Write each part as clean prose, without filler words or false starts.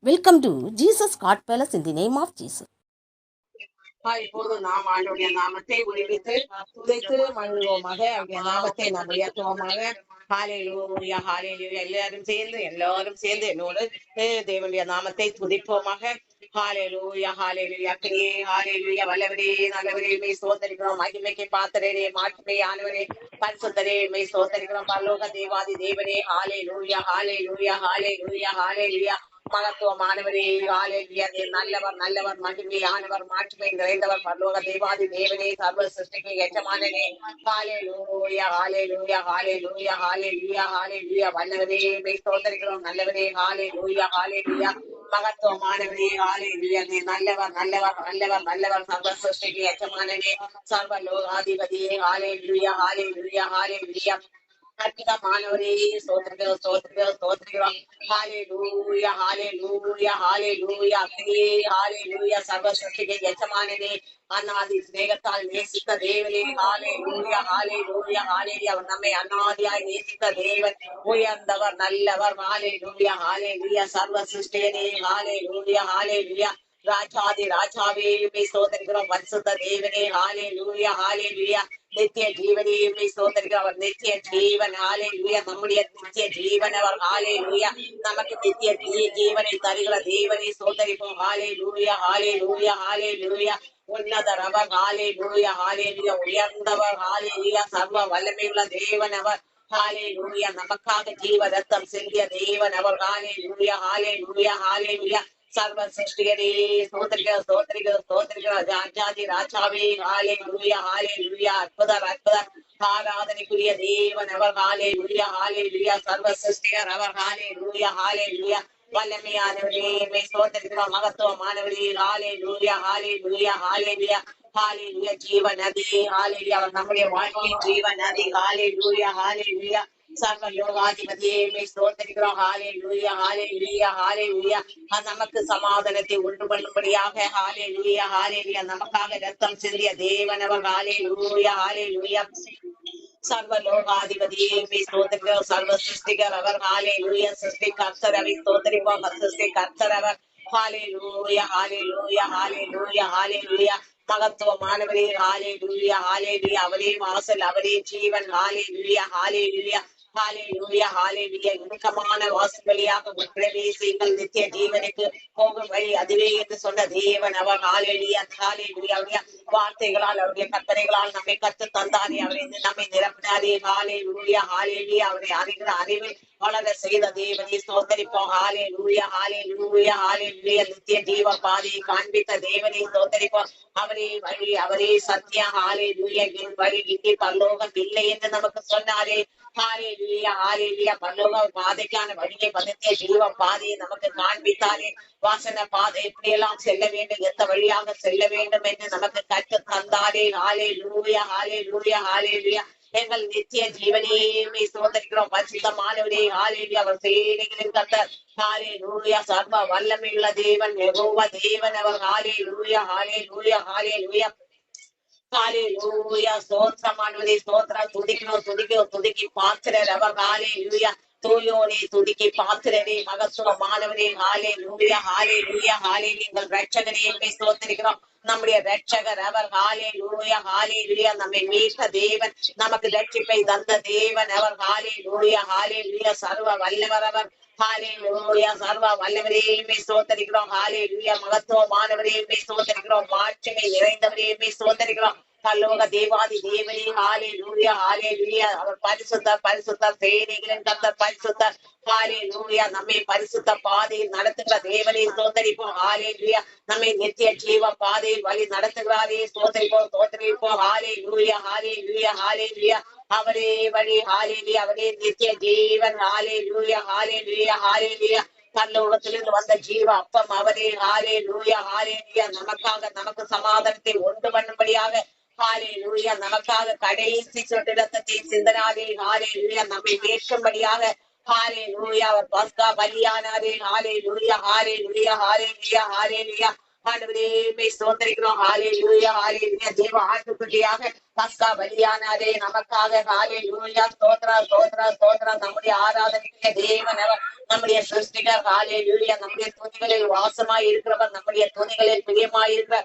Welcome to Jesus God Palace in the name of Jesus. இப்போது நாம் ஆண்டுடைய நாமத்தை உயர்த்து துதைத்து மகிழ்வோமாக அவருடைய நாமத்தை நாம் உயர்த்துவோமாக. ஹalleluya ஹalleluya எல்லாரும் சேர்ந்து என்னோடு தேவனுடைய நாமத்தை துதிப்போமாக. ஹalleluya ஹalleluya கிரியே ஹalleluya வல்லவரே நல்லவரே மே ஸ்தோத்திரிக்கிறோம். மகிமைக்கு பாத்திரரே மாட்சிமை ஆனவரே பரிசுத்தரே மே ஸ்தோத்திரிக்கிறோம். பரலோக தேவாதி தேவனே ஹalleluya ஹalleluya ஹalleluya ஹalleluya மகத்துவமானவரே ஹalleluya நல்லவர் நல்லவர் மகிமையானவர் மாட்சிமை நிறைந்தவர் பரலோக தேவாதி தேவனே சர்வ சிருஷ்டிக்கு எஜமானனே ஹalleluya ஹalleluya ஹalleluya ஹalleluya ஹalleluya வல்லவரே மே ஸ்தோத்திரிக்கிறோம். நல்லவரே ஹalleluya ஹalleluya மகத்துவமானவரே ஹalleluya நல்லவர் நல்லவர் நல்லவர் நல்லவர் சர்வ சிருஷ்டிக்கு எஜமானனே சர்வ லோகாதிபதியே ஹalleluya ஹalleluya ஹalleluya அற்புதமானவரே ஸ்தோத்திரிக்கிறோம் ஸ்தோத்திரிக்கிறோம் ஸ்தோத்திரிக்கிறோம். ஹalleluya ஹalleluya ஹalleluya ஹalleluya சர்வ சிருஷ்டிக்கு எஜமானனே அநாதி சிநேகத்தால் நேசித்த தேவனே ஹalleluya ஹalleluya ஹalleluya அவர் நம்மை அநாதியாய் நேசித்த தேவன் உயர்ந்தவர் நல்லவர் ஹalleluya ஹalleluya சர்வ சிருஷ்டியனே ஹalleluya ஹalleluya ராஜாதி ராஜாவே ஸ்தோத்திரிக்கிறோம். பரிசுத்த தேவனே ஹalleluya ஹalleluya நித்திய ஜீவனே ஸ்தோத்திரிக்கிறோம். அவர் நித்திய ஜீவன் ஹalleluya நம்முடைய நித்திய ஜீவன் அவர் ஹalleluya நமக்கு நித்திய ஜீவனை தருகிற தேவனை ஸ்தோத்திரிப்போம். ஹalleluya ஹalleluya ஹalleluya உன்னதர் அவர் ஹalleluya ஹalleluya உயர்ந்தவர் ஹalleluya சர்வ வல்லமையுள்ள தேவன் அவர் ஹalleluya நமக்காக ஜீவ ரத்தம் சிந்திய தேவன் அவர் ஹalleluya ஹalleluya ஹalleluya சர்வ சிருஷ்டிகரே ஸ்தோத்திரிக்கிறோம் ஸ்தோத்திரிக்கிறோம் ஸ்தோத்திரிக்கிறோம். ராஜாதி ராஜாவே ஹalleluya ஹalleluya அற்புதர் அற்புதர் ஆராதனைக்குரிய தேவன் அவர் ஹalleluya ஹalleluya சர்வ சிருஷ்டிகர் அவர் ஹalleluya ஹalleluya வல்லமையானவரே மே ஸ்தோத்திரிக்கிறோம். மகத்துவமானவரே ஹalleluya ஹalleluya ஹalleluya ஹalleluya ஜீவ நதி ஹalleluya அவர் நம்முடைய வாழ்க்கையின் ஜீவ நதி ஹalleluya ஹalleluya சர்வ லோகாதிபதியே மே ஸ்தோத்திரிக்கிறோம். ஹalleluya ஹalleluya ஹalleluya நமக்கு சமாதானத்தை உண்டு பண்ணும்படியாக ஹalleluya ஹalleluya நமக்காக ரத்தம் சிந்திய தேவனவர் ஹalleluya ஹalleluya சர்வ லோகாதிபதியே மே ஸ்தோத்திரிக்கிறோம். சர்வ சிருஷ்டிகர் அவர் ஹalleluya சிருஷ்டி கர்த்தர் அவர் ஸ்தோத்திரிப்போம். சிருஷ்டி கர்த்தர் அவர் ஹalleluya ஹalleluya ஹalleluya ஹalleluya மகத்துவமானவரே ஹalleluya ஹalleluya அவரே வாசல் அவரே ஜீவன் ஹalleluya ஹalleluya ஹalleluya ஹalleluya இறுக்கமான வாசல் வழியாக பிரவேசிங்கள் நித்திய ஜீவனுக்கு போகும் வழி அதுவே என்று சொன்ன தேவன் அவர் ஹalleluya ஹalleluya அவருடைய வார்த்தைகளால் அவருடைய கட்டளைகளால் நம்மை கற்று தந்தாரே அவரை நம்மை நிரப்பினாரே ஹalleluya ஹalleluya அவரை அறிகிற அறிவில் வளர செய்த தேவனை ஸ்தோத்திரிப்போம். ஹalleluya ஹalleluya ஹalleluya நித்திய ஜீவ பாதையை காண்பித்த தேவனை ஸ்தோத்திரிப்போம். அவரே வழி அவரே சத்தியம் ஹalleluya என் வழி இங்கே பரலோகம் இல்லை என்று நமக்கு சொன்னாரே ஹalleluya ஹalleluya பரலோக பாதைக்கான வழியை பதத்திய ஜீவ பாதையை நமக்கு காண்பித்தாரே வாசன பாதை எப்படியெல்லாம் செல்ல வேண்டும் எந்த வழியாக செல்ல வேண்டும் என்று நமக்கு கற்று தந்தாரே ஹalleluya ஹalleluya ஹalleluya எங்கள் நித்திய ஜீவனே சோதரிக்கிறோம். பரிசுத்தமானவரே ஹalleluya அவர் சேனைகளின் கர்த்தர் ஹalleluya சர்வ வல்லமையுள்ள தேவன் யெகோவா தேவன் அவர் ஹalleluya ஹalleluya ஹalleluya ஹalleluya ஸ்தோத்திரமானவரே ஸ்தோத்திரம் துதிக்கிறோம் துதிக்கி பாத்திரர் அவர் ஹalleluya தூயோனே துதிக்கி பாத்திரரே மகத்துவமானவரே ஹalleluya ஹalleluya ஹalleluya எங்கள் ரட்சகரே ஸ்தோத்திரிக்கிறோம். நம்முடைய ரட்சகர் அவர் ஹalleluya ஹalleluya நம்மை மீட்ட தேவன் நமக்கு ரட்சிப்பை தந்த தேவன் அவர் ஹalleluya ஹalleluya சர்வ வல்லவர் அவர் ஹalleluya சர்வ வல்லவரே ஸ்தோத்திரிக்கிறோம். ஹalleluya மகத்துவமானவரே ஸ்தோத்திரிக்கிறோம். மாட்சிமை நிறைந்தவரே ஸ்தோத்திரிக்கிறோம். பரலோக தேவாதி தேவனே ஹalleluya ஹalleluya அவர் பரிசுத்தர் பரிசுத்தர் சேனைகளின் கர்த்தர் பரிசுத்தர் ஹalleluya நம்மை பரிசுத்த பாதையில் நடத்துகிற தேவனை ஸ்தோத்திரிப்போம். ஹalleluya நம்மை நித்திய ஜீவ பாதையில் வழி நடத்துகிறாரே ஸ்தோத்திரிப்போம் ஹalleluya ஹalleluya ஹalleluya அவரே வழி ஹalleluya அவரே நித்திய ஜீவன் ஹalleluya ஹalleluya ஹalleluya பரலோகத்திலிருந்து வந்த ஜீவ அப்பம் அவரே ஹalleluya ஹalleluya நமக்கு சமாதானத்தை உண்டு பண்ணும்படியாக ஹalleluya நமக்காக கடைசி சொட்டு ரத்தத்தை சிந்தனாரே ஹalleluya நம்மை மீட்கும்படியாக ஹalleluya அவர் பஸ்கா பலியானாரே ஹalleluya ஹalleluya ஹalleluya ஹalleluya ஆண்டவரே மே ஸ்தோத்திரிக்கிறோம். ஹalleluya ஹalleluya. தேவ ஆட்டுக்குட்டியாக பஸ்கா பலியானாரே நமக்காக. ஹalleluya ஸ்தோத்திரம் ஸ்தோத்திரம் ஸ்தோத்திரம். நம்முடைய ஆராதனைக்கு தேவன் அவர், நம்முடைய சிருஷ்டிகர். ஹalleluya. நம்முடைய துதிகளில் வாசமாய் இருக்கிறவர், நம்முடைய துதிகளில் பிரியமாய் இருக்கிற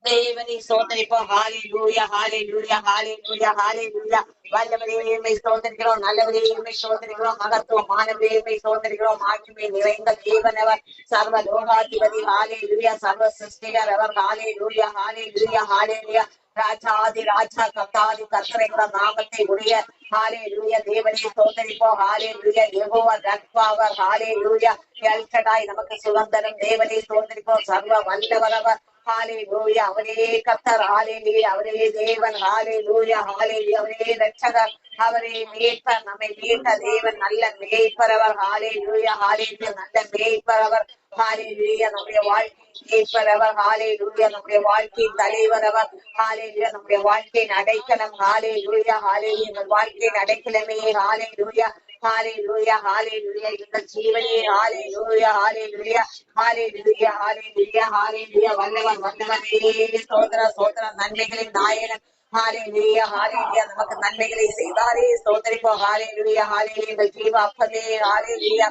தேவனை சோதரிப்போம். ஹalleluya ஹalleluya ஹalleluya ஹalleluya. வல்லவரே சோதரிக்கிறோம், நல்லவரே சோதரிக்கிறோம், மகத்துவமானவரே சோதரிக்கிறோம். ஆட்சிமை நிறைந்த தேவனவர், சர்வ லோகாதிபதி. ஹalleluya. சர்வ சிருஷ்டிகர் அவர். ஹalleluya ஹalleluya ஹalleluya. ராஜாதி ராஜா கர்த்தாதி கர்த்தரைங்கிற நாமத்தை உடைய ஹalleluya தேவனை சோதரிப்போம். ஹalleluya. யெகோவா ரட்பாவர். ஹalleluya. எல் ஷடாய் நமக்கு சுதந்திரம். தேவனை சோதரிப்போம். சர்வ வல்லவர் அவர். ஹalleluya. அவரே கர்த்தர். ஹalleluya. அவரே தேவன். ஹalleluya ஹalleluya. அவரே ரட்சகர், அவரே மேய்ப்பர், நம்மை மீட்ட தேவன், நல்ல மேய்ப்பர் அவர். ஹalleluya ஹalleluya. நல்ல மேய்ப்பர் அவர். ஹalleluya. நம்முடைய வாழ்க்கை மேய்ப்பர் அவர். ஹalleluya. நம்முடைய வாழ்க்கையின் தலைவர் அவர். ஹalleluya. நம்முடைய வாழ்க்கையின் அடைக்கலம். ஹalleluya ஹalleluya. எங்கள் வாழ்க்கையின் அடைக்கலமே. ஹalleluya ஹalleluya ஹalleluya. எங்கள் ஜீவனே. ஹalleluya ஹalleluya ஹalleluya ஹalleluya ஹalleluya. வல்லவர் வல்லவரே சோதர சோதர. நன்மைகளின் நாயகன். ஹalleluya ஹalleluya. நமக்கு நன்மைகளை செய்தாரே சோதரிப்போம். ஹalleluya ஹalleluya. எங்கள் ஜீவ அப்பதே. ஹalleluya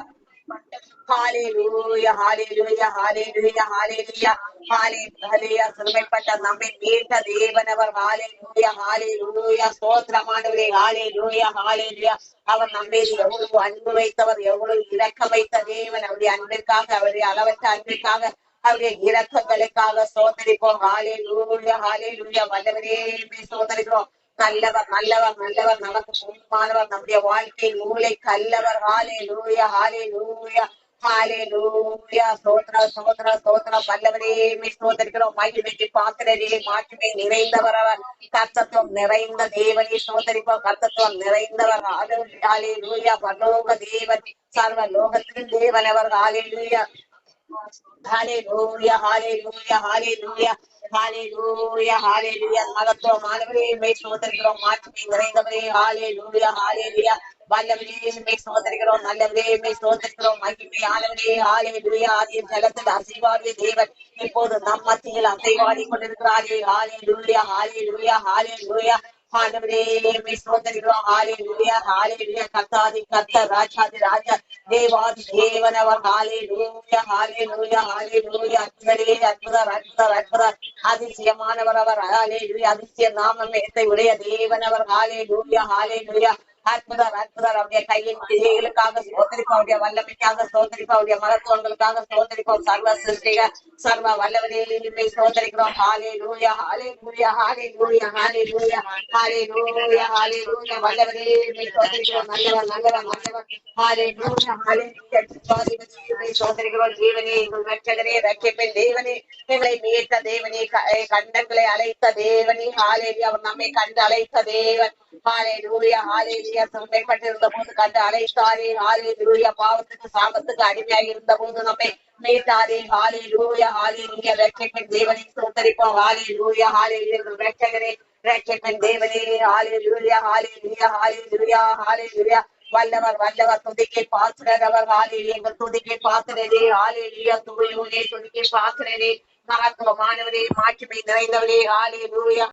ஹalleluya ஹalleluya ஹalleluya ஹalleluya ஹalleluya. சிறுமைப்பட்ட நம்மை மீட்ட தேவனவர். ஹalleluya ஹalleluya. ஸ்தோத்திரமானவரே. ஹalleluya ஹalleluya. அவர் நம்மீது எவ்வளவு அன்பு வைத்தவர், எவ்வளவு இரக்கம் வைத்த தேவன். அவருடைய அன்பிற்காக, அவருடைய அளவற்ற அன்பிற்காக, அவருடைய இரக்கங்களுக்காக சோதரிப்போம். ஹalleluya ஹalleluya. வல்லவரே சோதரிக்கிறோம். நல்லவர் நல்லவர் நல்லவர், நமக்கு போதுமானவர், நம்முடைய வாழ்க்கையின் மூளை கல்லவர். ஹalleluya ஹalleluya ஹalleluya. ஸ்தோத்திர ஸ்தோத்திர ஸ்தோத்திரம். வல்லவரே ஸ்தோத்திரிக்கிறோம். மகிமைக்கு பாத்திரரே, மாட்சிமை நிறைந்தவர் அவர். கர்த்தத்துவம் நிறைந்த தேவனே ஸ்தோத்திரிப்போம். கர்த்தத்துவம் நிறைந்தவர். ஹalleluya. பரலோக தேவன், சர்வ லோகத்தின் தேவன் அவர். ஹalleluya ஹalleluya ஹalleluya ஹalleluya ஹalleluya ஹalleluya. மகத்துவமானவரே சோதரிக்கிறோம். மாட்சிமை நிறைந்தவரே. ஹalleluya ஹalleluya. வல்லவரே சோதரிக்கிறோம். நல்லவரே சோதரிக்கிறோம். மகிமையானவரே. ஹalleluya. ஆதிய ஜலத்தில் அசைவாடிய தேவன் இப்போது நம் மத்தியில் அசைவாடி கொண்டிருக்கிறாரே. ஹalleluya ஹalleluya ஹalleluya. ஆண்டவரே சோதரிக்கிறோம். ஹalleluya ஹalleluya. கர்த்தாதி கர்த்தர், ராஜாதி ராஜா, தேவாதி தேவன் அவர். ஹalleluya ஹalleluya ஹalleluya. அற்புதரே அற்புதர் அற்புதர் அற்புதர். அதிசயமானவர் அவர். ஹalleluya. அதிசய நாமத்தை உடைய தேவன் அவர். ஹalleluya ஹalleluya. அற்புதர் அற்புதர். அவருடைய கையின் கிரியைகளுக்காக சோதரிப்போம். அவருடைய வல்லமைக்காக சோதரிப்போம். அவருடைய மகத்துவங்களுக்காக சோதரிப்போம். சர்வ சிருஷ்டிக சர்வ வல்லவரே சோதரிக்கிறோம். ஹalleluya ஹalleluya ஹalleluya ஹalleluya ஹalleluya ஹalleluya. வல்லவரே சோதரிக்கிறோம். நல்லவர் நல்லவர் நல்லவர். ஹalleluya ஹalleluya. சோதரிக்கிறோம். தேவனே, எங்கள் ரட்சகரே, ரட்சிப்பின் தேவனே, எங்களை மீட்ட தேவனே, கண்டங்களை அழைத்த தேவனே. ஹalleluya. அவர் நம்மை கண்டு அழைத்த தேவன். ஹalleluya ஹalleluya. சிறுமைப்பட்டிருந்த போது கண்டு அழைத்தாரே. ஹalleluya. பாவத்துக்கு சாபத்துக்கு அடிமையாக இருந்த போது நம்மை மீட்டாரே. ஹalleluya ஹalleluya. ரட்சிப்பின் தேவனை ஸ்தோத்திரிப்போம். ஹalleluya ஹalleluya. ரட்சகரே, ரட்சிப்பின் தேவனே. ஹalleluya ஹalleluya ஹalleluya ஹalleluya. வல்லவர் வல்லவர். துதிக்கை பாத்திரர் அவர். ஹalleluya. எங்கள் துதிக்கை பாத்திரரே. ஹalleluya. துதியோனே துதிக்கை பாத்திரரே, மகத்துவமானவரே, மாட்சிமை நிறைந்தவரே. ஹalleluya.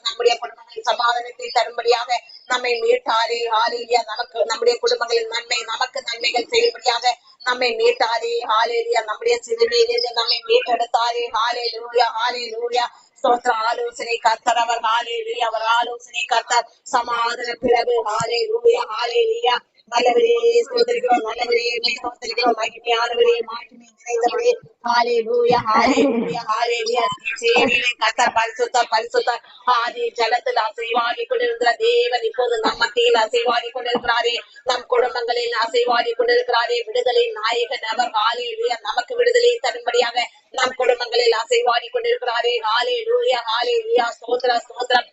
நம்முடைய குடும்பங்களின் சமாதானத்தை தரும்படியாக நம்மை மீட்டாரே. ஹalleluya. நமக்கு நம்முடைய குடும்பங்களின் நன்மை, நமக்கு நன்மைகள் செய்யும்படியாக நம்மை மீட்டாரே. ஹalleluya. நம்முடைய சிறுமையிலிருந்து நம்மை மீட்டெடுத்தாரே. ஹalleluya ஹalleluya. ஸ்தோத்திர. ஆலோசனை கர்த்தர் அவர். ஹalleluya. அவர் ஆலோசனை கர்த்தர், சமாதான பிறகு. ஹalleluya ஹalleluya. நல்லவரே ஸ்தோத்திரிக்கிறோம். நல்லவரே ஸ்தோத்திரிக்கிறோம். மகிமையானவரே, மாட்சிமை நிறைந்தவரே. ஹalleluya ஹalleluya ஹalleluya. சேனையிலே கர்த்தர் பரிசுத்தர் பரிசுத்தர். ஆதி ஜலத்தில் அசைவாடி கொண்டிருக்கிற தேவன் இப்போது நம் மத்தியில் அசைவாடி கொண்டிருக்கிறாரே. நம் குடும்பங்களில் அசைவாடி கொண்டிருக்கிறாரே. விடுதலை நாயகன் அவர். ஹalleluya. நமக்கு விடுதலை தரும்படியாக நம் குடும்பங்களில் அசைவாடி கொண்டிருக்கிறாரே. ஹalleluya ஹalleluya. ஸ்தோத்திர ஸ்தோத்திரம்.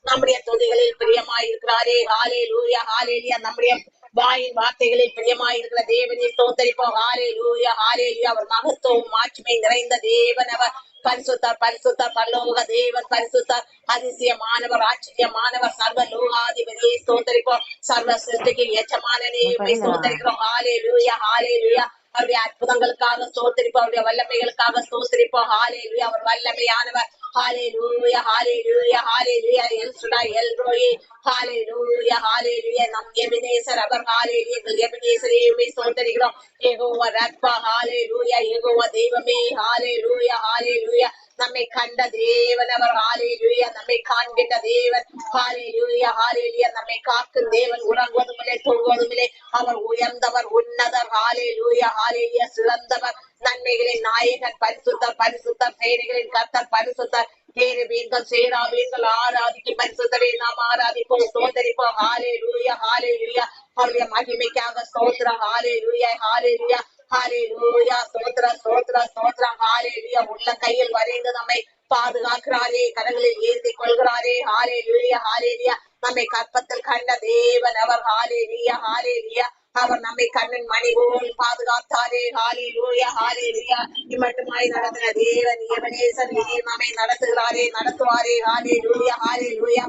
நம்முடைய துதிகளில் பிரியமாய் இருக்கிறாரே. ஹalleluya ஹalleluya. நம்முடைய வாயின் வார்த்தைகளில் பிரியமாய் இருக்கிற தேவனை ஸ்தோத்திரிப்போம். ஹalleluya ஹalleluya. அவர் மகத்துவம் மாட்சிமை நிறைந்த தேவன் அவர். பரிசுத்தர் பரிசுத்தர். பரலோக தேவன் பரிசுத்தர். அதிசயமானவர், ஆச்சரியமானவர், சர்வ லோகாதிபதியை ஸ்தோத்திரிப்போம். சர்வ சிருஷ்டிக்கு எஜமானனே ஸ்தோத்திரிக்கிறோம். ஹalleluya ஹalleluya அவருடைய அற்புதங்களுக்காக ஸ்தோத்திரிப்போம், அவருடைய வல்லமைகளுக்காக ஸ்தோத்திரிப்போம். ஹalleluya, அவர் வல்லமையானவர். Hallelujah, hallelujah, hallelujah. El Shaddai, El Roi. Hallelujah, hallelujah. நம் எபினேசர் அவர். ஹalleluya, எங்கள் எபினேசரையுமே ஸ்தோத்திரிக்கிறோம். யெகோவா ரப்பா. ஹalleluya, யெகோவா தெய்வமே. ஹalleluya, ஹalleluya. நம்மை கண்ட தேவன் அவர். ஹalleluya, நம்மை காண்கின்ற தேவன். ஹalleluya, ஹalleluya. நம்மை காக்கும் தேவன். உறங்குவதுமில்லை, தூங்குவதுமில்லை. அவர் உயர்ந்தவர், உன்னதர். ஹalleluya, ஹalleluya. சிறந்தவர், நன்மைகளின் நாயகன், பரிசுத்தர், பரிசுத்தர், சேனைகளின் கர்த்தர், பரிசுத்தர். கேருபீன்கள், சேராபீன்கள் ஆராதிக்கும் பரிசுத்தரை நாம் ஆராதிப்போம், ஸ்தோத்தரிப்போம். ஹalleluya, ஹalleluya. அவருடைய மகிமைக்காக ஸ்தோத்திரம். ஹalleluya, ஹalleluya, ஹalleluya. ஸ்தோத்திரம், ஸ்தோத்திரம், ஸ்தோத்திரம். ஹalleluya. உள்ள கையில் வரைந்து நம்மை பாதுகாக்கிறாரே, கரங்களில் ஏந்தி கொள்கிறாரே. ஹalleluya, ஹalleluya. நம்மை கற்பத்தில் கண்ட தேவன் அவர். ஹalleluya, ஹalleluya. அவர் நம்மை கண்ணின் மணி போல் பாதுகாத்தாரே. ஹalleluya, ஹalleluya. இம்மட்டுமாய் நடத்தின தேவன் எபனேசர் நம்மை நடத்துகிறாரே, நடத்துவாரே. ஹalleluya, ஹalleluya,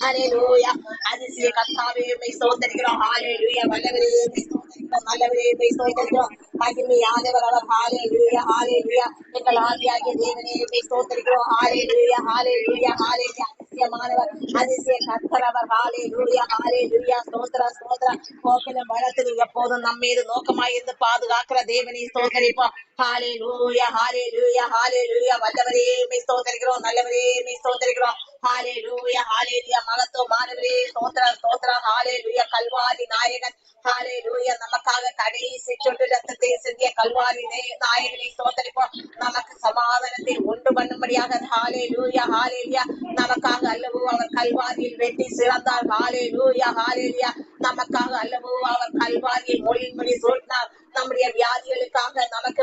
ஹalleluya. அதிசய கர்த்தாவே உம்மை ஸ்தோத்திரிக்கிறோம். ஹalleluya, வல்லவரே உம்மை ஸ்தோத்திரிக்கிறோம், நல்லவரே உம்மை ஸ்தோத்திரிக்கிறோம். மகிமையானவர் அவர். ஹalleluya, ஹalleluya. எங்கள் ஆவியாகிய தேவனே உம்மை ஸ்தோத்திரிக்கிறோம். ஹalleluya, ஹalleluya, ஹalleluya. அதிசயமானவர், அதிசய கர்த்தர் அவர். ஹalleluya, ஹalleluya. ஸ்தோத்திரம், ஸ்தோத்திரம். போக்கிலும் வளத்திலும் எப்போதும் நம்ம மீது நோக்கமாய் இருந்து பாதுகாக்கிற தேவனை ஸ்தோத்திரிப்போம். ஹalleluya, ஹalleluya, ஹalleluya. வல்லவரே உம்மை ஸ்தோத்திரிக்கிறோம், நல்லவரே உம்மை ஸ்தோத்திரிக்கிறோம். ஹalleluya, ஹalleluya. மகத்துவமானவரே ஸ்தோத்திரம், ஸ்தோத்திரம். ஹalleluya, கல்வாரி நாயகன். ஹalleluya, நமக்காக கடைசி சொட்டு ரத்தத்தை சிந்திய கல்வாரி நாயகனை ஸ்தோத்திரிப்போம். நமக்கு சமாதானத்தை உண்டு பண்ணும்படியாக. ஹalleluya, ஹalleluya. நமக்காக அல்லவோ அவர் கல்வாரியில் வெட்டி சிறந்தார். ஹalleluya, ஹalleluya. நமக்காக அல்லவோ அவர் கல்வாரியில் மொழியின்படி சூட்டினார். நம்முடைய வியாதிகளுக்காக நமக்கு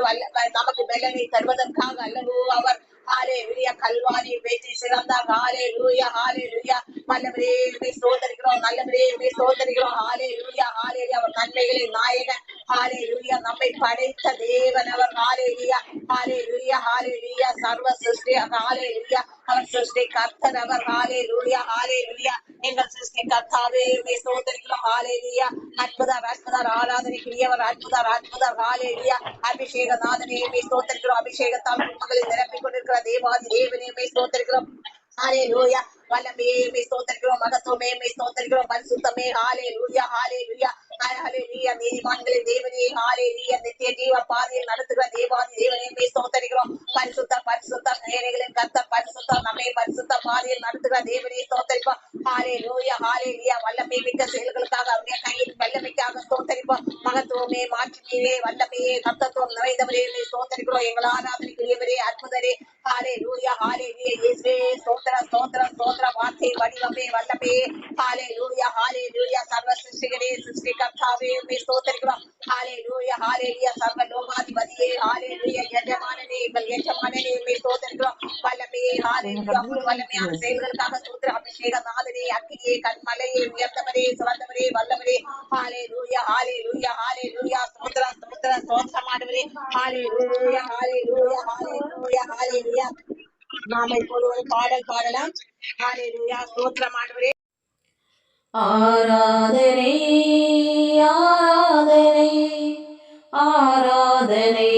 பலனை தருவதற்காக அல்லவோ அவர் ஹalleluya கல்வாரியில் வெற்றி சிறந்தார். ஹalleluya, ஹalleluya. வல்லவரே உம்மை ஸ்தோத்திரிக்கிறோம், நல்லவரே உம்மை ஸ்தோத்திரிக்கிறோம். ஹalleluya, ஹalleluya. அவர் நன்மைகளின் நாயகன். ஹalleluya, நம்மை படைத்த தேவன் அவர். ஹalleluya, ஹalleluya, ஹalleluya. சர்வ சிருஷ்டி. ஹalleluya, அவர் சிருஷ்டி கர்த்தர் அவர். ஹalleluya, ஹalleluya. எங்கள் சிருஷ்டி கர்த்தாவே உம்மை ஸ்தோத்திரிக்கிறோம். ஹalleluya. அற்புதர், அற்புதர், ஆராதனைக்குரியவர், அற்புதர், அற்புதர். ஹalleluya. அபிஷேகநாதனே உம்மை ஸ்தோத்திரிக்கிறோம். அபிஷேகத்தால் குடும்பங்களை நிரப்பிக் கொண்டிருக்கிற தேவாதி தேவனே உம்மை ஸ்தோத்திரிக்கிறோம். ஹalleluya. வல்லமையே உம்மை ஸ்தோத்திரிக்கிறோம், மகத்துவமே உம்மை ஸ்தோத்திரிக்கிறோம், பரிசுத்தமே. ஹalleluya, ஹalleluya, ஹalleluya. நீதிமான்களின் தேவனே. ஹalleluya. நித்திய ஜீவ பாதையில் நடத்துகிற தேவாதி தேவனே உம்மை ஸ்தோத்திரிக்கிறோம். பரிசுத்தர், பரிசுத்தர், சேனைகளின் கர்த்தர், பரிசுத்தர். நம்மை பரிசுத்த பாதையில் நடத்துகிற தேவனே ஸ்தோத்திரிப்போம். ஹalleluya, ஹalleluya. வல்லமை மிக்க செயல்களுக்காக அவருடைய கையின் வல்லமைக்காக ஸ்தோத்திரிப்போம். மகத்துவமே, மாட்சிமையே, வல்லமையே, கர்த்தத்துவம் நிறைந்தவரே உம்மை ஸ்தோத்திரிக்கிறோம். எங்கள் ஆராதனைக்குரியவரே, அற்புதரே. ஹalleluya, ஹalleluya. இயேசுவே ஸ்தோத்திர, ஸ்தோத்திர, ஸ்தோத்திர. வார்த்தை வடிவமே, வல்லமே. ஹalleluya, ஹalleluya. சர்வ சிருஷ்டிகரே, சிருஷ்டி கர்த்தாவே உம்மை ஸ்தோத்திரிக்கிறோம். ஹalleluya, ஹalleluya. சர்வ லோகாதிபதியே. ஹalleluya. எஜமானனே, எங்கள் எஜமானனே உம்மை ஸ்தோத்திரிக்கிறோம். வல்லமே. ஹalleluya. வல்லமையான செயல்களுக்காக ஸ்தோத்திர. அபிஷேகநாதனே, அக்கினியே, கண்மலையே, உயர்ந்தவரே, சிறந்தவரே, வல்லவரே. ஹalleluya, ஹalleluya, ஹalleluya. ஸ்தோத்திர, ஸ்தோத்திர, ஸ்தோத்திரமானவரே. ஹalleluya, ஹalleluya, ஹalleluya, ஹalleluya. நாம இப்போது ஒரு பாடல் பாடலாம். ஹalleluya. ஸ்தோத்திரமானவரே. ஆராதனை, ஆராதனை, ஆராதனை,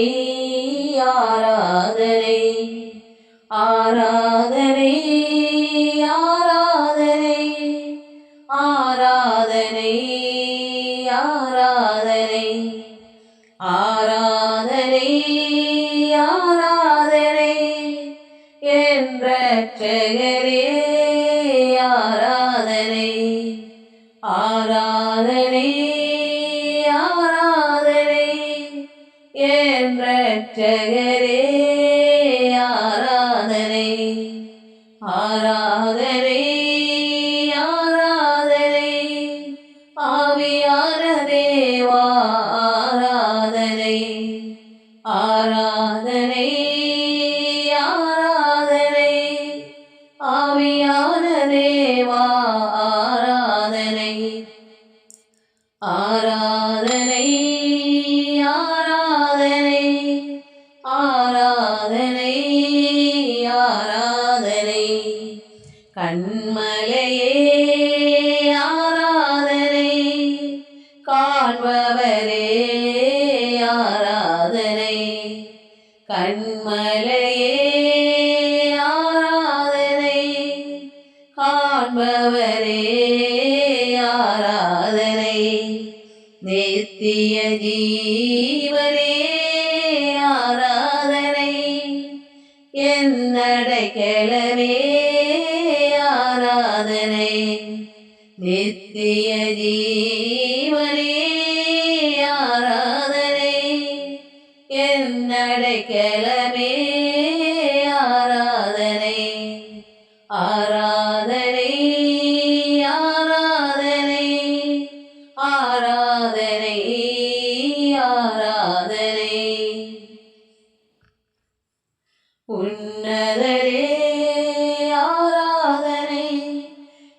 ஆராதனை, ஆராதனை, ஆராதனை, ஆராதனை, ஆராதனை, ஆராதனை, ஆராதனை என் இரட்சகரே. ஆராதனை, ஆராதனை, ஆராதனை என் இரட்சகரே. ஆராதனை, ஆராதனை, ஆராதனை ஆவியான தேவா. ஆராதனை, ஆராதனை, ஆராதனை ஆவியான தேவா. ஆராதனை, ஆராதனை, ஆராதனை, ஆராதனை, ஆராதனை கண்மலையே. ஆராதனை காண்பவரே. ஆராதனை, நித்திய ஜீவனே ஆராதனை என்னடைக்கலமே ஆராதனை நித்திய ஜீவனே ஆராதனை என்னடைக்கலமே ஆராதனை ஆராதனை ஆராதனை ஆராதனை ஆராதனை உன்னதரே ஆராதனை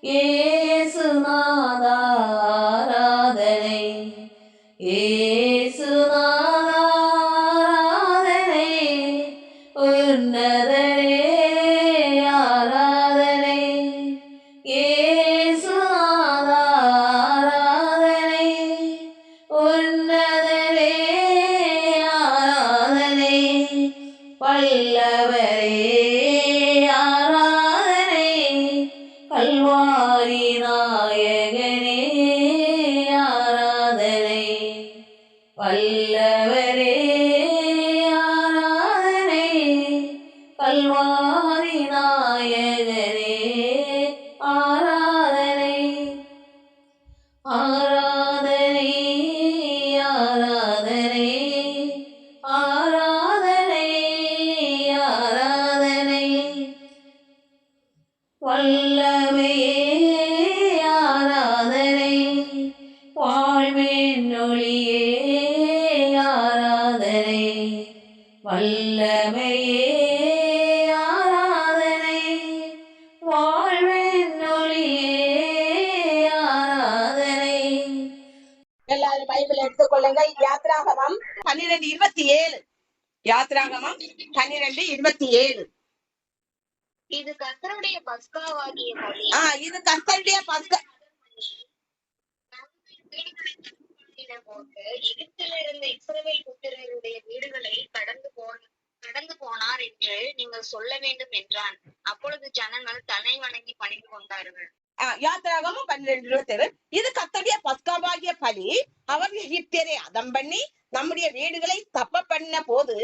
இயேசுநாதா ஆராதனை இயேசுநாதா ஆராதனை உன்னதரே ஆராதனை இயேசுநாதா ஆராதனை உன்னதரே ஆராதனை வல்லவரே ஆராதனை கல்வாரி நாயகனே ஆராதனை வல்லவரே ஆராதனை கல்வாரி நாயகனே ஆராதனை ஆராதனை ஆராதனை ஆராதனை ஆராதனை வல்லமையே ஆராதனை வாழ்வின் ஒளியே ஆராதனை வல்லமையே ஆராதனை வாழ்வின் ஒளியே ஆராதனை எல்லாரும் பைபிள் எடுத்துக்கொள்ளுங்கள். யாத்ராகமம் 12:27. யாத்ராகமம் 12:27. இது கர்த்தருடைய பஸ்காவாகிய பலி. இது கர்த்தருடைய பஸ்கா. போட்டு எகிப்தில் இருந்த இஸ்ரவேல் புத்திரருடைய வீடுகளை கடந்து போனார் என்று நீங்கள் சொல்ல வேண்டும் என்றான். அப்பொழுது ஜனங்கள் தலை வணங்கி பணிந்து கொண்டார்கள். யாத்ராகமம் 12:27. இது கர்த்தருடைய பஸ்காவாகிய பலி. அவர் எகிப்தியரை அதம் பண்ணி நம்முடைய வீடுகளை தப்ப பண்ண போது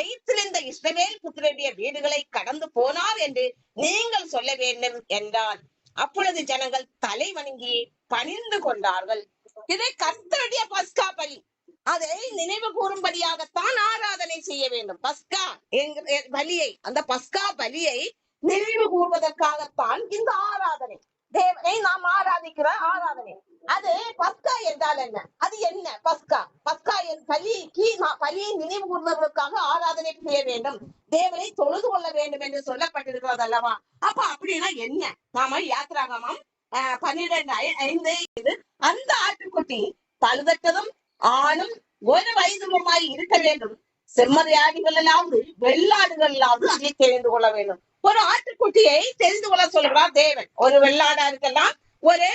எகிப்தில் இந்த இஸ்ரவேல் புத்திரருடைய வீடுகளை கடந்து போனார் என்று நீங்கள் சொல்ல வேண்டும் என்றான். அப்பொழுது ஜனங்கள் தலை வணங்கி பணிந்து கொண்டார்கள். இதை கர்த்தருடைய பஸ்கா பலி. அதை நினைவு கூறும்படியாகத்தான் ஆராதனை செய்ய வேண்டும். பஸ்கா என்கிற பலியை, அந்த பஸ்கா பலியை நினைவு கூறுவதற்காகத்தான் இந்த ஆராதனை. தேவனை நாம் ஆராதிக்கிற ஆராதனை. அது பஸ்கா என்றால் என்ன? அது என்ன பஸ்கா? பஸ்கா பலியை நினைவு கூறுவதற்காக ஆராதனை செய்ய வேண்டும், தேவனை தொழுது கொள்ள வேண்டும் என்று சொல்லப்பட்டிருக்கிறது அல்லவா? அப்ப அப்படின்னா என்ன? நாம யாத்ராகமம் 12:5 அந்த ஆட்டுக்குட்டி பழுதற்றதும் ஆணும் 1 வயதுமாய் இருக்க வேண்டும். செம்மறியாடுகளாவது வெள்ளாடுகளாவது அதை தெரிந்து கொள்ள வேண்டும். ஒரு ஆட்டுக்குட்டியை தெரிந்து கொள்ள சொல்கிறார் தேவன். ஒரு வெள்ளாடா இருக்கலாம், ஒரு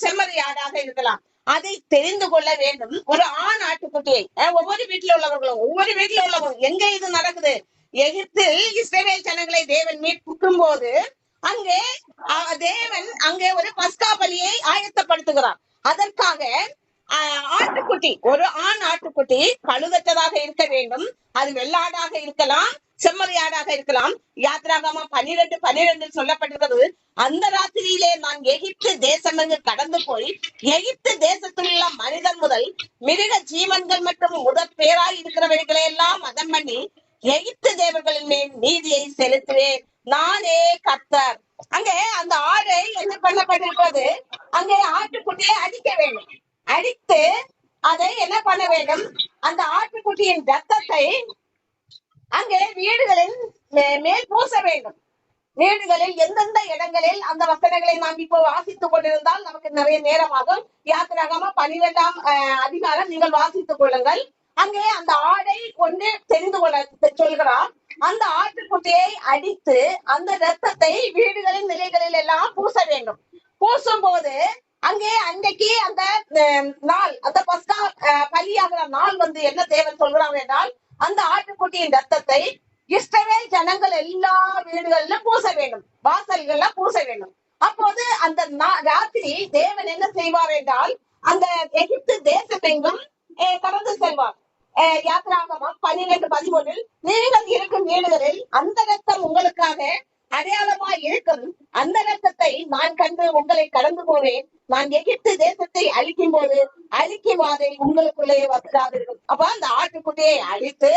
செம்மறியாடாக இருக்கலாம். அதை தெரிந்து கொள்ள வேண்டும். ஒரு ஆண் ஆட்டுக்குட்டியை ஒவ்வொரு வீட்டுல உள்ளவர்களும் எங்க இது நடக்குது? எகிப்தில் இஸ்ரவேல் ஜனங்களை தேவன் மீட்கும் போது அங்கே தேவன் அங்கே ஒரு பஸ்கா பலியை ஆயத்தப்படுத்துகிறார். அதற்காக ஆட்டுக்குட்டி, ஒரு ஆண் ஆட்டுக்குட்டி பழுதற்றதாக இருக்க வேண்டும். அது வெள்ளாடாக இருக்கலாம், செம்மறியாடாக இருக்கலாம். யாத்ராகமம் 12:12 சொல்லப்பட்டிருக்கிறது. அந்த ராத்திரியிலே நான் எகிப்து தேசமெங்கு கடந்து போய் எகிப்து தேசத்தில் உள்ள மனிதன் முதல் மிருக ஜீவன்கள் மற்றும் முதற் பேராய் இருக்கிறவர்களை எல்லாம் மதம் பண்ணி எகிப்து தேவர்களின் மேல் நீதியை செலுத்துவேன், நானே கர்த்தர். அங்கே அந்த ஆடை என்ன பண்ணப்பட்டிருக்கிறது? அங்கே ஆட்டுக்குட்டியை அடிக்க வேண்டும். அடித்து அதை என்ன பண்ண வேண்டும்? அந்த ஆட்டுக்குட்டியின் ரத்தத்தை அங்கே வீடுகளின் மேல் பூச வேண்டும். வீடுகளில் எந்தெந்த இடங்களில் அந்த வசனங்களை நாம் இப்போ வாசித்துக் கொண்டிருந்தால் நமக்கு நிறைய நேரமாகும். யாத்திராகமம் 12ஆம் அதிகாரம் நீங்கள் வாசித்துக் கொள்ளுங்கள். அங்கே அந்த ஆடை கொண்டு தெரிந்து கொள்ள சொல்கிறார். அந்த ஆட்டுக்குட்டியை அடித்து அந்த ரத்தத்தை வீடுகளின் நிலைகளில் எல்லாம் பூச வேண்டும். பூசும் போது அங்கே அன்றைக்கு அந்த நாள், அந்த பஸ்கா பலியாகிற நாள் வந்து என்ன தேவன் சொல்கிறார் என்றால், அந்த ஆட்டுக்குட்டியின் ரத்தத்தை இஸ்ரவேல் ஜனங்கள் எல்லா வீடுகளிலும் பூச வேண்டும், வாசல்கள்ல பூச வேண்டும். அப்போது அந்த ராத்திரி தேவன் என்ன செய்வார் என்றால், அந்த எகிப்து தேசம் எங்கும் கடந்து செல்வார். யாத்திராகமம் 12:13 நீங்கள் இருக்கும் வீடுகளில் அந்த ரத்தம் உங்களுக்காக அடையாளமாய் இருக்கும். அந்த ரத்தத்தை நான் கண்டு உங்களை கடந்து போவேன். நான் எகிப்து தேசத்தை அழிக்கும் போது அழிக்கும் வாதை உங்களுக்குள்ளே வராதிருக்கும். அப்ப அந்த ஆட்டுக்குட்டியை அழித்து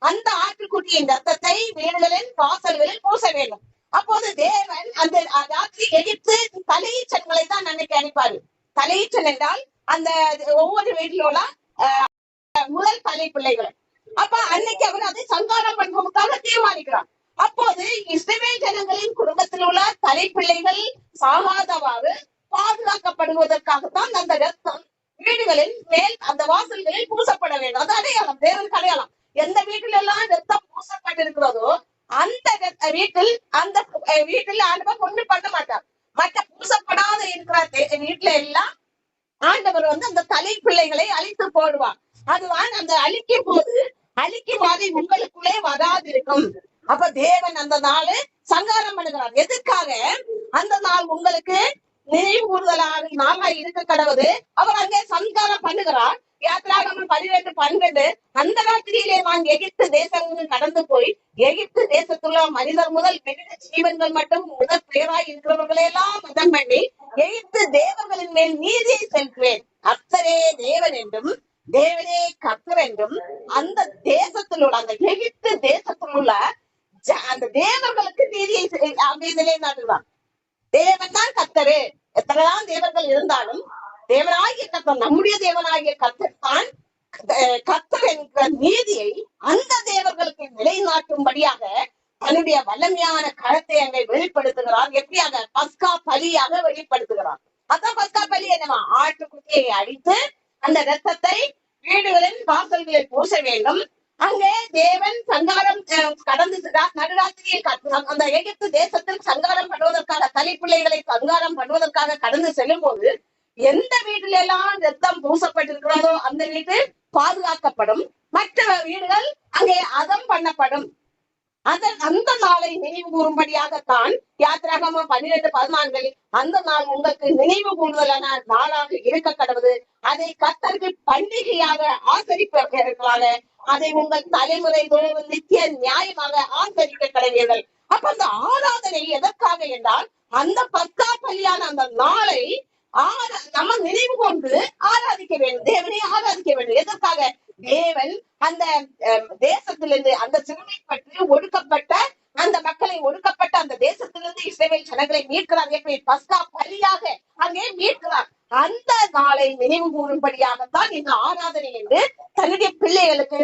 அந்த ஆட்டுக்குட்டியின் ரத்தத்தை வீடுகளின் வாசல்களில் பூச வேண்டும். அப்போது தேவன் அந்த ராத்திரி எகிப்து தலையீச்சன்களை தான் அன்னைக்கு அனுப்பாரு. தலையீச்சன் என்றால் அந்த ஒவ்வொரு வீட்டிலோட முதல் தலை பிள்ளைகள். அப்ப அன்னைக்கு அவர் அதை சங்காரம் பண்ணுவதற்காக தீர்மானிக்கிறார். அப்போது இஸ்ரவேல் ஜனங்களின் குடும்பத்தில் உள்ள தலைப்பிள்ளைகள் சாகாதவாறு பாதுகாக்கப்படுவதற்காகத்தான் அந்த ரத்தம் வீடுகளின் மேல் அந்த வாசல்களில் பூசப்பட வேண்டும். அது அடையாளம், தேவனுக்கு அடையாளம். எந்த வீட்டில் எல்லாம் ரத்தம் பூசப்பட்டிருக்கிறதோ அந்த வீட்டில் ஆண்டவர் ஒண்ணு பண்ண மாட்டார். மற்ற பூசப்படாத இருக்கிற வீட்டுல எல்லாம் ஆண்டவர் அந்த தலை பிள்ளைகளை அழித்து போடுவார். அதுதான் அந்த அழிக்கும் போது அழிக்கும் வாதை உங்களுக்குள்ளே வராதிருக்கும். அப்ப தேவன் அந்த நாள் சங்காரம் பண்ணுகிறார். எதுக்காக? அந்த நாள் உங்களுக்கு நினைவு கூறுதலாக நாளாக இருக்க கடவுது. அவர் அங்கே சங்காரம் பண்ணுகிறார். யாத்திராகமம் 12:12 அந்த ராத்திரியிலே நான் எகிப்து தேசம் கடந்து போய் எகிப்து தேசத்துள்ள மனிதர் முதல் மிருக ஜீவன்கள் மட்டும் முதல் பேராய் இருக்கிறவர்களெல்லாம் மதம் பண்ணி எகிப்து தேவர்களின் மேல் நீதியை செலுத்துவேன். கர்த்தரே தேவன் என்றும் தேவனே கர்த்தர் என்றும் அந்த தேசத்தில் உள்ள அந்த எகிப்து தேசத்தில் உள்ள அந்த தேவர்களுக்கு நீதியை நிலைநாட்டுவான். தேவன் தான் கர்த்தரு. எத்தனைதான் தேவர்கள் இருந்தாலும் தேவனாகிய கர்த்தர், நம்முடைய தேவனாகிய கர்த்தர் தான் கர்த்தர் என்கிற நீதியை அந்த தேவர்களுக்கு நிலைநாட்டும்படியாக தன்னுடைய வல்லமையான கரத்தை அங்கே வெளிப்படுத்துகிறார். எப்படியாக? பஸ்கா பலியாக வெளிப்படுத்துகிறார். அதான் பஸ்கா பலி என்னவா? ஆட்டுக்குட்டியை அடித்து அந்த ரத்தத்தை வீடுகளின் வாசல்களில் பூச வேண்டும். அங்கே தேவன் சங்காரம் கடந்து நடுராத்திரியில் அந்த எகிப்து தேசத்தில் சங்காரம் பண்ணுவதற்காக தலைப்பிள்ளைகளை சங்காரம் பண்ணுவதற்காக கடந்து செல்லும் போது எந்த வீட்டில எல்லாம் ரத்தம் பூசப்பட்டிருக்கிறதோ அந்த வீடு பாதுகாக்கப்படும். மற்ற வீடுகள் அங்கே அதம் பண்ணப்படும். அந்த நாளை நினைவு கூறும்படியாகத்தான் யாத்திராகமம் 12:14 அந்த நாள் உங்களுக்கு நினைவு கூறுதலான நாளாக இருக்க கடவுது. அதை கர்த்தருக்கு பண்டிகையாக ஆசரிப்பதற்காக அதை உங்கள் தலைமுறை தோறும் நித்திய நியாயமாக ஆசரிக்க கடவீர்கள். அப்ப அந்த ஆராதனை எதற்காக என்றால் அந்த பஸ்கா பலியான அந்த நாளை நம்ம நினைவு கொண்டு ஆராதிக்க வேண்டும். தேவனை ஆராதிக்க வேண்டும். எதற்காக? தேவன் அந்த தேசத்திலிருந்து அந்த சிறுமைப்பட்டு ஒடுக்கப்பட்ட அந்த மக்களை ஒடுக்கப்பட்ட அந்த தேசத்திலிருந்து இஸ்ரவேல் ஜனங்களை மீட்கிறார். எப்படி? பஸ்கா பலியாக அங்கே மீட்கிறார். அந்த நாளை நினைவு கூறும்படியாகத்தான் இந்த ஆராதனை என்று தன்னுடைய பிள்ளைகளுக்கு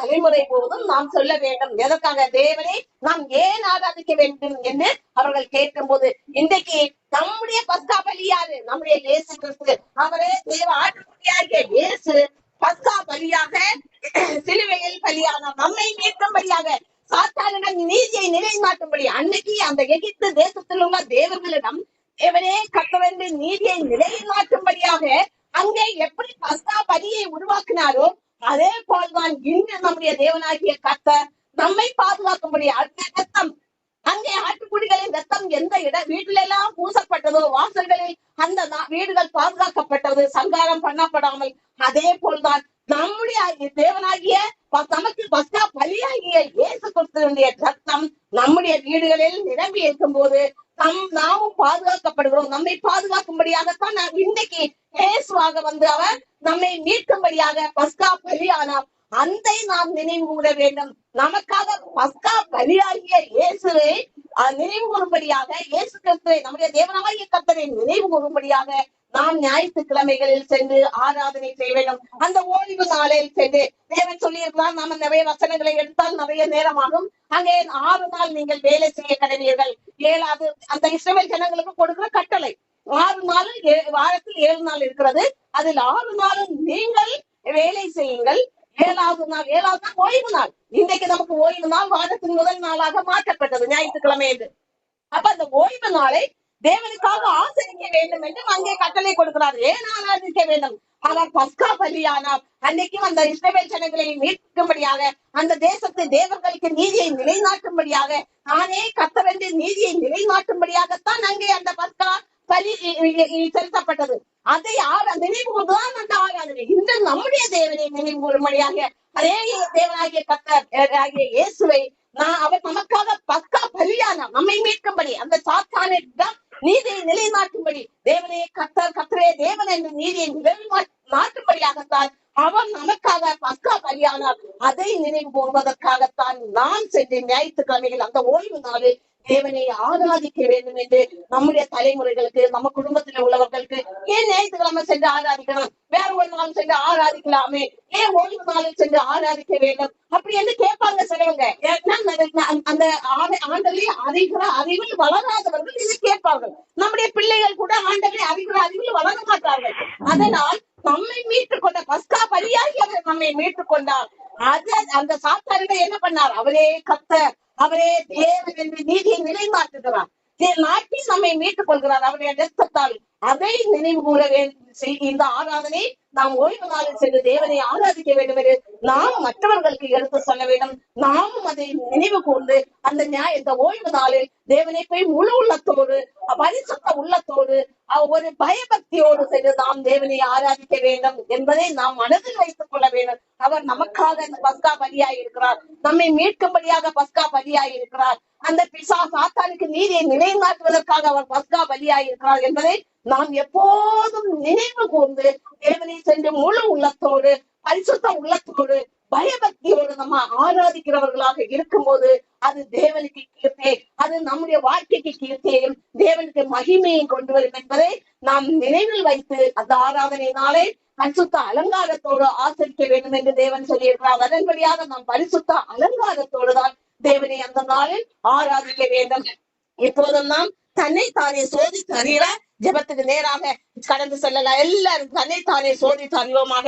தலைமுறை போதும் நாம் சொல்ல வேண்டும். எதற்காக? தேவனை நாம் ஏன் ஆராதிக்க வேண்டும் என்று அவர்கள் கேட்கும் போது இன்றைக்கு நம்முடைய பஸ்கா பலி யாரு? நம்முடைய இயேசு கிறிஸ்து. அவரே தேவ ஆட்டுக்குட்டியாகிய இயேசு பஸ்கா பலியாக சிலுவையில் பலியான நம்மை மீட்கும்படியாக சாத்தானிடம் நீதியை நிலைநாட்டும்படி அன்னைக்கு அந்த எகிப்து தேசத்தில் உள்ள தேவர்களிடம் தேவனே கர்த்தர் நீதியை நிலைநாட்டும்படியாக அங்கே எப்படி பஸ்கா பலியை உருவாக்கினாரோ அதே போல்தான் இன்று நம்முடைய தேவனாகிய கர்த்தர் நம்மை பாதுகாக்கும்படி அந்த ரத்தம் அங்கே ஆட்டுக்குடிகளின் ரத்தம் எந்த வீட்டில எல்லாம் பூசப்பட்டதோ வாசல்களில் அந்த வீடுகள் பாதுகாக்கப்பட்டது, சங்காரம் பண்ணப்படாமல். அதே போல்தான் நம்முடைய தேவனாகிய நமக்கு பஸ்கா பலியாகிய இயேசு கிறிஸ்துவினுடைய ரத்தம் நம்முடைய வீடுகளில் நிரம்பி இருக்கும் போது நாமும் பாதுகாக்கப்படுகிறோம். நம்மை பாதுகாக்கும்படியாகத்தான் இன்றைக்கு இயேசுவாக அவர் நம்மை மீட்கும்படியாக பஸ்கா பலியானார். அந்த நாம் நினைவு கூற வேண்டும். நமக்காக பஸ்கா பலியாகிய இயேசுவை நினைவு கூறும்படியாக இயேசு கிறிஸ்துவை நம்முடைய தேவனாகிய கர்த்தரை நினைவு கூறும்படியாக நாம் ஞாயிற்றுக்கிழமைகளில் சென்று ஆராதனை செய்ய வேண்டும். அந்த ஓய்வு நாளில் சென்று தேவன் சொல்லி இருக்கிறார். நாம நிறைய வசனங்களை எடுத்தால் நிறைய நேரமாகும். அங்கே 6 நாள் நீங்கள் வேலை செய்ய கடவீர்கள். 7வது அந்த இஸ்ரவேல் ஜனங்களுக்கு கொடுக்கிற கட்டளை 6 நாள், வாரத்தில் 7 நாள் இருக்கிறது. அதில் 6 நாளும் நீங்கள் வேலை செய்யுங்கள். 7வது நாள் ஓய்வு நாள். இன்றைக்கு நமக்கு ஓய்வு நாள் வாரத்தின் முதல் நாளாக மாற்றப்பட்டது ஞாயிற்றுக்கிழமை என்று. அப்ப அந்த ஓய்வு நாளை தேவனுக்காக ஆசரிக்க வேண்டும் என்று அங்கே கட்டளை கொடுக்கிறார். ஏன் ஆராதிக்க வேண்டும்? அவர் பஸ்கா பலியானார். அன்னைக்கும் அந்த இஸ்ரவேல் ஜனங்களை மீட்கும்படியாக அந்த தேசத்து தேவர்களுக்கு நீதியை நிலைநாட்டும்படியாக நானே கர்த்தர் என்று நீதியை நிலைநாட்டும்படியாகத்தான் அங்கே அந்த பஸ்கா செலுத்தப்பட்டது. அதை நினைவு கொண்டுதான் அந்த ஆராதனை. இந்த நம்முடைய தேவனை நினைவு கூறும்படியாக அதே தேவனாகிய கர்த்தர் ஆகிய இயேசுவை அவர் நமக்காக பக்கா பலியானார், நம்மை மீட்கும்படி, அந்த சாத்தானை நீதியை நிலைநாட்டும்படி. தேவனே கர்த்தரே தேவன் என்ற நீதியை நிலைநாட்டும்படியாகத்தான் அவர் நமக்காக பக்கா பலியானார். அதை நினைவு கூறுவதற்காகத்தான் நான் சென்ற ஞாயிற்றுக்கிழமைகள் அந்த ஓய்வு நாளில் தேவனை ஆராதிக்க வேண்டும் என்று நம்முடைய தலைமுறைகளுக்கு, நம்ம குடும்பத்தில் உள்ளவர்களுக்கு, ஏன் ஞாயிற்றுக்கிழமை சென்று ஆராதிக்கணும், வேற ஒரு நாள் சென்று ஆராதிக்கலாமே, ஏன் ஓய்வு நாளில் சென்று ஆராதிக்க வேண்டும் அப்படி என்று கேட்பாங்க சிலவங்க. அந்த ஆண்டவரை அறிவில் வளராதவர்கள் இதை கேட்பார்கள். நம்முடைய பிள்ளைகள் கூட ஆண்டவரை அறிவில் வளர மாட்டார்கள். அதனால் நம்மை மீட்டுக் கொண்ட பஸ்கா பலியாகி அவர் நம்மை மீட்டுக் கொண்டார். அந்த சாத்தாரிகள் என்ன பண்ணார்? அவரே கர்த்தர், அவரே தேவன் என்று நீதியை நிலைநாட்டுகிறார், நாட்டி நம்மை மீட்டுக் கொள்கிறார் அவருடைய ரத்தத்தால். அதை நினைவு கூற இந்த ஆராதனை நாம் ஓய்வு நாளில் சென்று தேவனை ஆராதிக்க வேண்டும் என்று நாம் மற்றவர்களுக்கு எடுத்து சொல்ல வேண்டும். நாமும் அதை நினைவு கூர்ந்து இந்த ஓய்வு நாளில் தேவனை போய் முழு உள்ளத்தோடு, பரிசுத்த உள்ளத்தோடு, ஒரு பயபக்தியோடு சென்று நாம் தேவனை ஆராதிக்க வேண்டும் என்பதை நாம் மனதில் வைத்துக் கொள்ள வேண்டும். அவர் நமக்காக இந்த பஸ்கா பலியாய் இருக்கிறார், நம்மை மீட்கும்படியாக பஸ்கா பலியாய் இருக்கிறார். அந்த சாத்தானுக்கு நீதியை நிலைநாட்டுவதற்காக அவர் பஸ்கா பலியாய் இருக்கிறார் என்பதை நாம் எப்போதும் நினைவு கூர்ந்து தேவனை சென்று முழு உள்ளத்தோடு, பரிசுத்த உள்ளத்தோடு, பயபக்தியோடு நம்ம ஆராதிக்கிறவர்களாக இருக்கும்போது அது தேவனுக்கு கீர்த்தி, அது நம்முடைய வாழ்க்கைக்கு கீர்த்தியையும் தேவனுக்கு மகிமையும் கொண்டு வரும் என்பதை நாம் நினைவில் வைத்து அந்த ஆராதனையினாலே பரிசுத்த அலங்காரத்தோடு ஆசரிக்க வேண்டும் என்று தேவன் சொல்லியிருக்கிறார். அதன்படியாக நாம் பரிசுத்த அலங்காரத்தோடு தான் தேவனை அந்த நாளில் ஆராதிக்க வேண்டும். இப்போதும் நாம் தன்னைத்தானே சோதித்து அறிகிற ஜெபத்துக்கு நேராக கடந்து செல்லலாம். எல்லாரும் தன்னைத்தானே சோதித்து அறிவோமாக.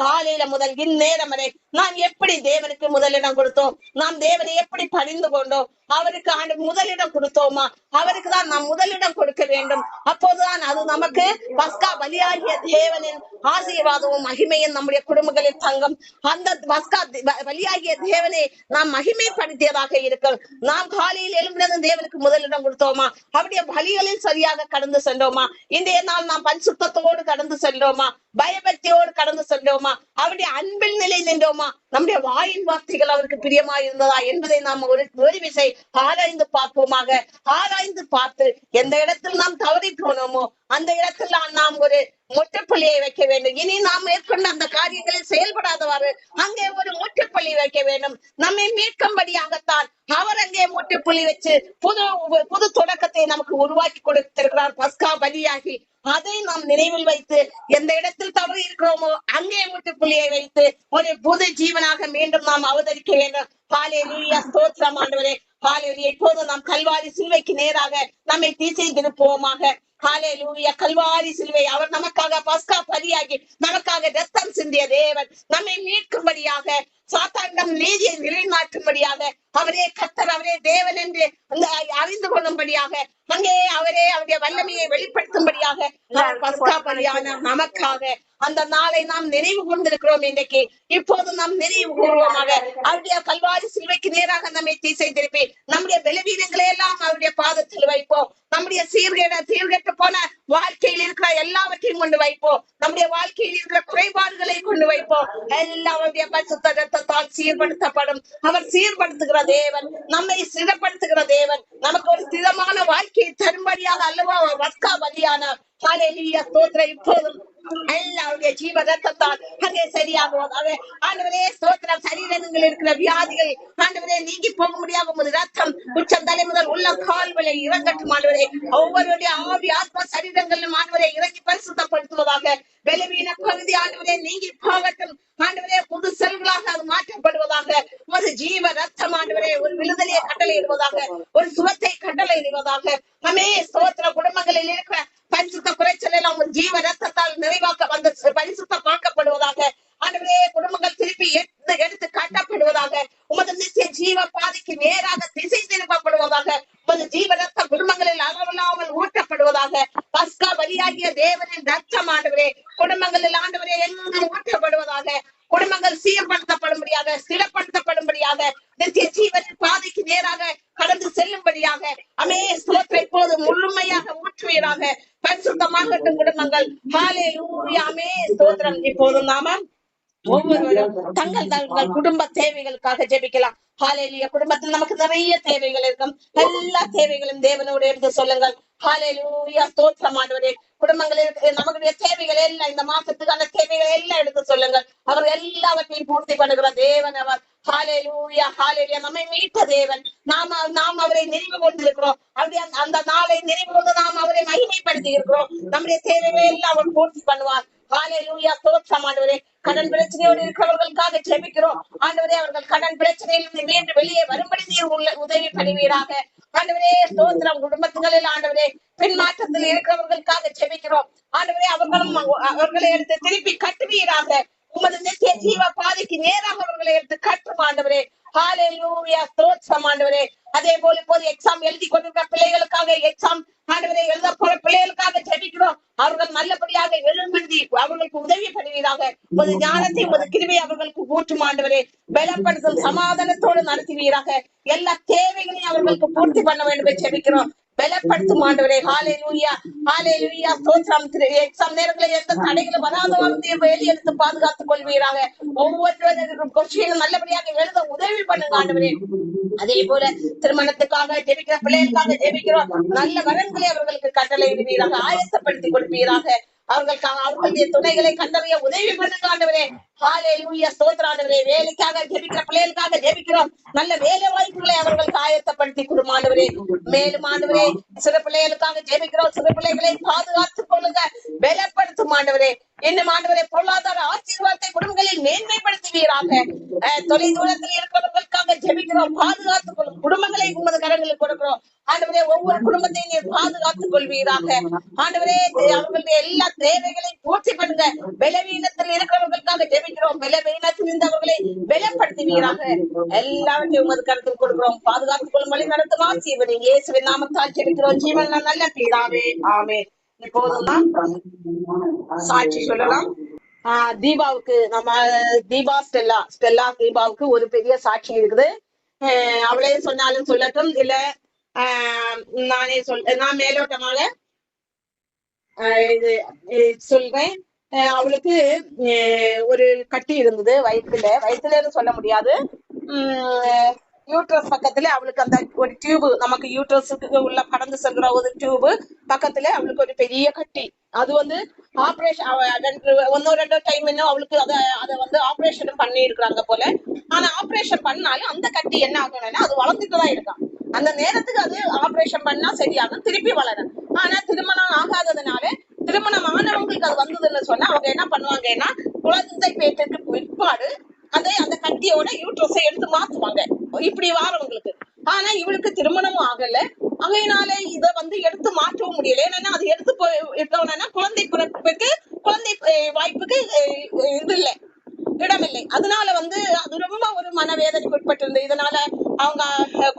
காலையில முதல் இந்நேரம் வரை நாம் எப்படி தேவனுக்கு முதலிடம் கொடுத்தோம், நாம் தேவனை எப்படி பணிந்து கொண்டோம், அவருக்கு முதலிடம் கொடுத்தோமா, அவருக்கு தான் நாம் முதலிடம் கொடுக்க வேண்டும். அப்போதுதான் அது நமக்கு பஸ்கா பலியாகிய தேவனின் ஆசீர்வாதமும் மகிமையும் நம்முடைய குடும்பங்களில் தங்கும். அந்த பஸ்கா பலியாகிய தேவனை நாம் மகிமைப்படுத்தியதாக இருக்கும். நாம் காலையில் எழும்பினதும் தேவனுக்கு முதலிடம் கொடுத்தோமா, அவருடைய பலிகளில் சரியாக கடந்து சென்றோமா, இன்றைய நாள் நாம் பரிசுத்தத்தோடு கடந்து சென்றோமா, பயபக்தியோடு கடந்து சென்றோமா, அவருடைய அன்பில் நிலை நின்றோமா, நம்முடைய வாயின் வார்த்தைகள் அவருக்கு பிரியமா இருந்ததா என்பதை நாம் ஒரு விசை ஆராய்ந்து பார்ப்போமாக. ஆராய்ந்து பார்த்து எந்த இடத்தில் நாம் தவறி போனோமோ அந்த இடத்தில் நாம் ஒரு முற்றுப்புள்ளியை வைக்க வேண்டும். இனி நாம் மேற்கொண்ட அந்த காரியங்களில் செயல்படாதவாறு அங்கே ஒரு முற்றுப்புள்ளி வைக்க வேண்டும். நம்மை மீட்கும்படியாகத்தான் அவர் அங்கே முற்றுப்புள்ளி வச்சு புது தொடக்கத்தை நமக்கு உருவாக்கி கொடுத்திருக்கிறார் பஸ்கா பலியாகி. அதை நாம் நினைவில் வைத்து எந்த இடத்தில் தவறு இருக்கிறோமோ அங்கே முற்றுப்புள்ளியை வைத்து ஒரு புது ஜீவனாக மீண்டும் நாம் அவதரிக்க வேண்டும். ஹல்லேலூயா, ஸ்தோத்திரம் ஆண்டவரே, ஹல்லேலூயா. இப்போது நாம் கல்வாரி சிலுவைக்கு நேராக நம்மை திசை திருப்புவோமாக. ஹல்லேலூயா, கல்வாரி சிலுவை அவர் நமக்காக பஸ்கா பலியாகி நமக்காக ரத்தம் சிந்திய தேவன் நம்மை மீட்கும்படியாக, சாத்தானிடம் நீதியை நிலைநாட்டும்படியாக, அவரே கர்த்தர், அவரே தேவன் என்று அறிந்து கொள்ளும்படியாக, அங்கே அவரே அவருடைய வல்லமையை வெளிப்படுத்தும்படியாக பஸ்கா பலியான நமக்காக அந்த நாளை நாம் நினைவு கொண்டிருக்கிறோம். இன்றைக்கு இப்போது நாம் நினைவு கூறுவோமாக. அவருடைய கல்வாரி சிலுவைக்கு நேராக நம்மை திசை திருப்பி நம்முடைய பலவீனங்களை எல்லாம் அவருடைய பாதத்தில் வைப்போம். நம்முடைய சீர்கெட்டு போன வாழ்க்கையில் இருக்கிற எல்லாவற்றையும் கொண்டு வைப்போம். நம்முடைய வாழ்க்கையில் இருக்கிற குறைபாடுகளை கொண்டு வைப்போம். எல்லாம் அவருடைய பரிசுத்த ரத்தத்தால் சீர்படுத்தப்படும். அவர் சீர்படுத்துகிற தேவன், நம்மை ஸ்திரப்படுத்துகிற தேவன், நமக்கு ஒரு ஸ்திரமான வாழ்க்கையை தரும்படியாக அல்லவா பஸ்கா பலியானார். ஹல்லேலூயா, ஸ்தோத்திரம். இப்போதும் எல்லாருடைய ஜீவ ரத்தத்தால் அங்கே சரியாகுவதாக. ஆண்டவரே ஸ்தோத்திரம். சரீரங்கள் இருக்கிற வியாதிகள் ஆண்டவரே நீங்கி போக முடியாத ஒரு ரத்தம் உச்சம் தலை முதல் உள்ள கால்களை இறங்கட்டும் ஆண்டவரே. ஒவ்வொருடைய ஆவி ஆத்மா சரீரங்களிலும் ஆண்டவரை இறங்கி பரிசுத்தப்படுத்துவதாக. பலவீன பகுதி ஆண்டவரே நீங்கி போகட்டும் ஆண்டவரே. புது செல்களாக அது மாற்றப்படுவதாக. ஒரு ஜீவ ரத்தம் ஆண்டவரே ஒரு விடுதலையை கட்டளை இடுவதாக, ஒரு சுகத்தை கட்டளை இடுவதாக. நம்மே ஸ்தோத்திர. குடும்பங்களில் இருக்கிற பரிசுத்த குறைச்சல் எல்லாம் ஒரு ஜீவ ரத்தத்தால் நிறைவாக்க வந்து பரிசுத்தம் பார்க்கப்படுவதாக. ஆண்டவரே குடும்பங்கள் திருப்பி எடுத்து கட்டப்படுவதாக. உமது நித்திய ஜீவ பாதைக்கு நேராக திசை திருப்பப்படுவதாக. உமது ஜீவ ரத்த குடும்பங்களில் அளவில்லாமல் ஊட்டப்படுவதாக. பஸ்கா பலியாகிய தேவனின் ரத்தம் ஆண்டவரே குடும்பங்களில் ஆண்டவரே எங்கும் ஊட்டப்படுவதாக. குடும்பங்கள் சீர்படுத்தப்படும்படியாக, ஸ்திரப்படுத்தப்படும்படியாக, நித்திய ஜீவனின் பாதைக்கு நேராக கடந்து செல்லும்படியாக அமே ஸ்தோத்திரம் இப்போது முழுமையாக ஊற்றுவீராக. பரிசுத்தமாகட்டும் குடும்பங்கள். ஹalleluya ஆமே ஸ்தோத்திரம். இப்போது நாம ஒவ்வொருவரும் தங்கள் குடும்ப தேவைகளுக்காக ஜெபிக்கலாம். ஹalleluya. குடும்பத்தில் நமக்கு நிறைய தேவைகள் இருக்கும். எல்லா தேவைகளும் தேவனோடு எடுத்து சொல்லுங்கள். ஹalleluya ஸ்தோத்திரம் ஆண்டவரே. குடும்பங்களில் நம்மளுடைய தேவைகள் எல்லாம் இந்த மாசத்துக்கான தேவைகள் எல்லாம் எடுத்து சொல்லுங்கள். அவர் எல்லாவற்றையும் பூர்த்தி பண்ணுகிற தேவன் அவர். ஹalleluya ஹalleluya. நம்மை மீட்ட தேவன். நாம் அவரை நினைவு கொண்டிருக்கிறோம். அந்த நாளை நினைவு கொண்டு நாம் அவரை மகிமைப்படுத்தி இருக்கிறோம். நம்முடைய தேவைகளை எல்லாம் அவர் பூர்த்தி பண்ணுவார். ஹalleluya ஸ்தோத்திரம் ஆண்டவரே. கடன் பிரச்சனையோடு இருக்கிறவர்களுக்காக ஜெபிக்கிறோம். ஆண்டவரே அவர்கள் கடன் பிரச்சனையிலிருந்து மீண்டு வெளியே வரும்படி நீர் உதவி பண்ணுவீராக. ஆண்டவரே ஸ்தோத்திரம். குடும்பத்துகளில் ஆண்டவரே பின் மாற்றத்தில் இருக்கிறவர்களுக்காக ஜெபிக்கிறோம். ஆண்டவரே அவர்களை எடுத்து திருப்பி கட்டுவீராக. உமது நித்திய ஜீவ பாதைக்கு நேராக அவர்களை எடுத்து கட்டும் ஆண்டவரே. ஹalleluya ஸ்தோத்திரம் ஆண்டவரே. அதே போல இப்போது எக்ஸாம் எழுதி கொண்டிருக்கிற பிள்ளைகளுக்காக, எக்ஸாம் ஆண்டவரே எழுத போற பிள்ளைகளுக்காக ஜெபிக்கிறோம். அவர்கள் நல்லபடியாக எழும்பி அவர்களுக்கு உதவி பண்ணுவீராக. உமது ஞானத்தை, உமது கிருபையை அவர்களுக்கு ஊற்றும் ஆண்டவரே. பலப்படுத்தும் சமாதானத்தோடு நடத்துவீராக. எல்லா தேவைகளையும் அவர்களுக்கு பூர்த்தி பண்ண வேண்டும் ஜெபிக்கிறோம். பலப்படுத்தும் ஆண்டவரே. ஹalleluya ஹalleluya ஸ்தோத்திரம். எக்ஸாம் நேரங்களில் எந்த தடைகளும் வராதவாறு வேலி எடுத்து பாதுகாத்துக் கொள்வீராக. ஒவ்வொருவரும் கொஸ்டின் நல்லபடியாக எழுத உதவி பண்ணுங்க ஆண்டவரே. அதே போல திருமணத்துக்காக ஜெபிக்கிற பிள்ளைகளுக்காக ஜெபிக்கிறோம். நல்ல வரன்களை அவர்களுக்கு கட்டளையிடுவீராக, ஆயத்தப்படுத்தி கொடுப்பீராக. அவர்களுடைய துணைகளை கண்டறிய உதவி பண்ணுங்க ஆண்டவரே. ஹalleluya ஸ்தோத்திரம் ஆண்டவரே. வேலைக்காக ஜெபிக்கிற பிள்ளைகளுக்காக ஜெபிக்கிறோம். நல்ல வேலை வாய்ப்புகளை அவர்களுக்கு ஆயத்தப்படுத்தி கொடுக்கும் ஆண்டவரே. மேலும் ஆண்டவரே சிறு பிள்ளைகளுக்காக ஜெபிக்கிறோம். சிறு பிள்ளைகளை பாதுகாத்துக் கொள்ளுங்க, பலப்படுத்தும் ஆண்டவரே. இன்னும் ஆண்டவரே பொருளாதார ஆசீர்வாதத்தை குடும்பங்களில் மேன்மைப்படுத்துவீராக. தொலை தூரத்தில் இருக்கிறவர்களுக்காக ஜெபிக்கிறோம். பாதுகாத்துக் கொள்ளும் குடும்பங்களை உமது கரங்களுக்கு கொடுக்கிறோம் ஆண்டவரே. ஒவ்வொரு குடும்பத்தையும் நீர் பாதுகாத்துக் கொள்வீராக ஆண்டவரே. அவர்களுடைய எல்லா தேவைகளையும் பூர்த்தி பண்ணுங்க. பலவீனத்தில் இருக்கிறவர்களுக்காக ஜெபிக்கிறோம். பலவீனத்தில் இருந்தவர்களை பலப்படுத்துவீராக. எல்லாவற்றையும் உமது கருத்தில் கொடுக்கிறோம். பாதுகாத்துக் கொள்ளும் வழி நடத்தும் ஆசீர்வதிங்க. இயேசுவின் நாமத்தால் ஜெபிக்கிறோம் ஜீவன் நல்ல பிதாவே, ஆமென். இப்போதுதான் சாட்சி சொல்லலாம். தீபாவுக்கு நம்ம ஸ்டெல்லா தீபாவுக்கு ஒரு பெரிய சாட்சி இருக்குது. அவளே சொன்னாலும் சொல்லட்டும், இல்ல நான் மேலோட்டமாக இது சொல்றேன். அவளுக்கு ஒரு கட்டி இருந்தது வயிற்றுல சொல்ல முடியாது. யூட்ரஸ் பக்கத்துல அவளுக்கு அந்த ஒரு டியூப், நமக்கு யூட்ரஸுக்கு உள்ள கடந்து செல்கிற ஒரு டியூப் பக்கத்துல அவளுக்கு ஒரு பெரிய கட்டி. அது ஆபரேஷன் ஒன்னோ ரெண்டோ டைம் இன்னும் அவளுக்கு அதை ஆபரேஷன் பண்ணி இருக்கிறாங்க போல. ஆனா ஆபரேஷன் பண்ணாலும் அந்த கட்டி என்ன ஆகணும்னா அது வளர்ந்துட்டுதான் இருக்கான். அந்த நேரத்துக்கு அது ஆபரேஷன் பண்ணா சரியாகும், திருப்பி வளரும். ஆனா திருமணம் ஆகாததுனால, திருமணம் ஆனவங்களுக்கு அது வந்ததுன்னு சொன்னா அவங்க என்ன பண்ணுவாங்கன்னா குழந்தை பேட்டுக்கு பிற்பாடு அந்த கட்டியோட யூட்ரஸை எடுத்து மாத்துவாங்க, இப்படி வாரவங்களுக்கு. ஆனா இவளுக்கு திருமணமும் ஆகல, அவையினால இத எடுத்து மாற்றவும் முடியல. ஏன்னா அது எடுத்து போயிட்டோம்னா குழந்தை பிறப்புக்கு, குழந்தை வாய்ப்புக்கு இது இல்லை, இடமில்லை. அதனால அது ரொம்ப ஒரு மனவேதனைக்கு உட்பட்டிருந்தது. இதனால அவங்க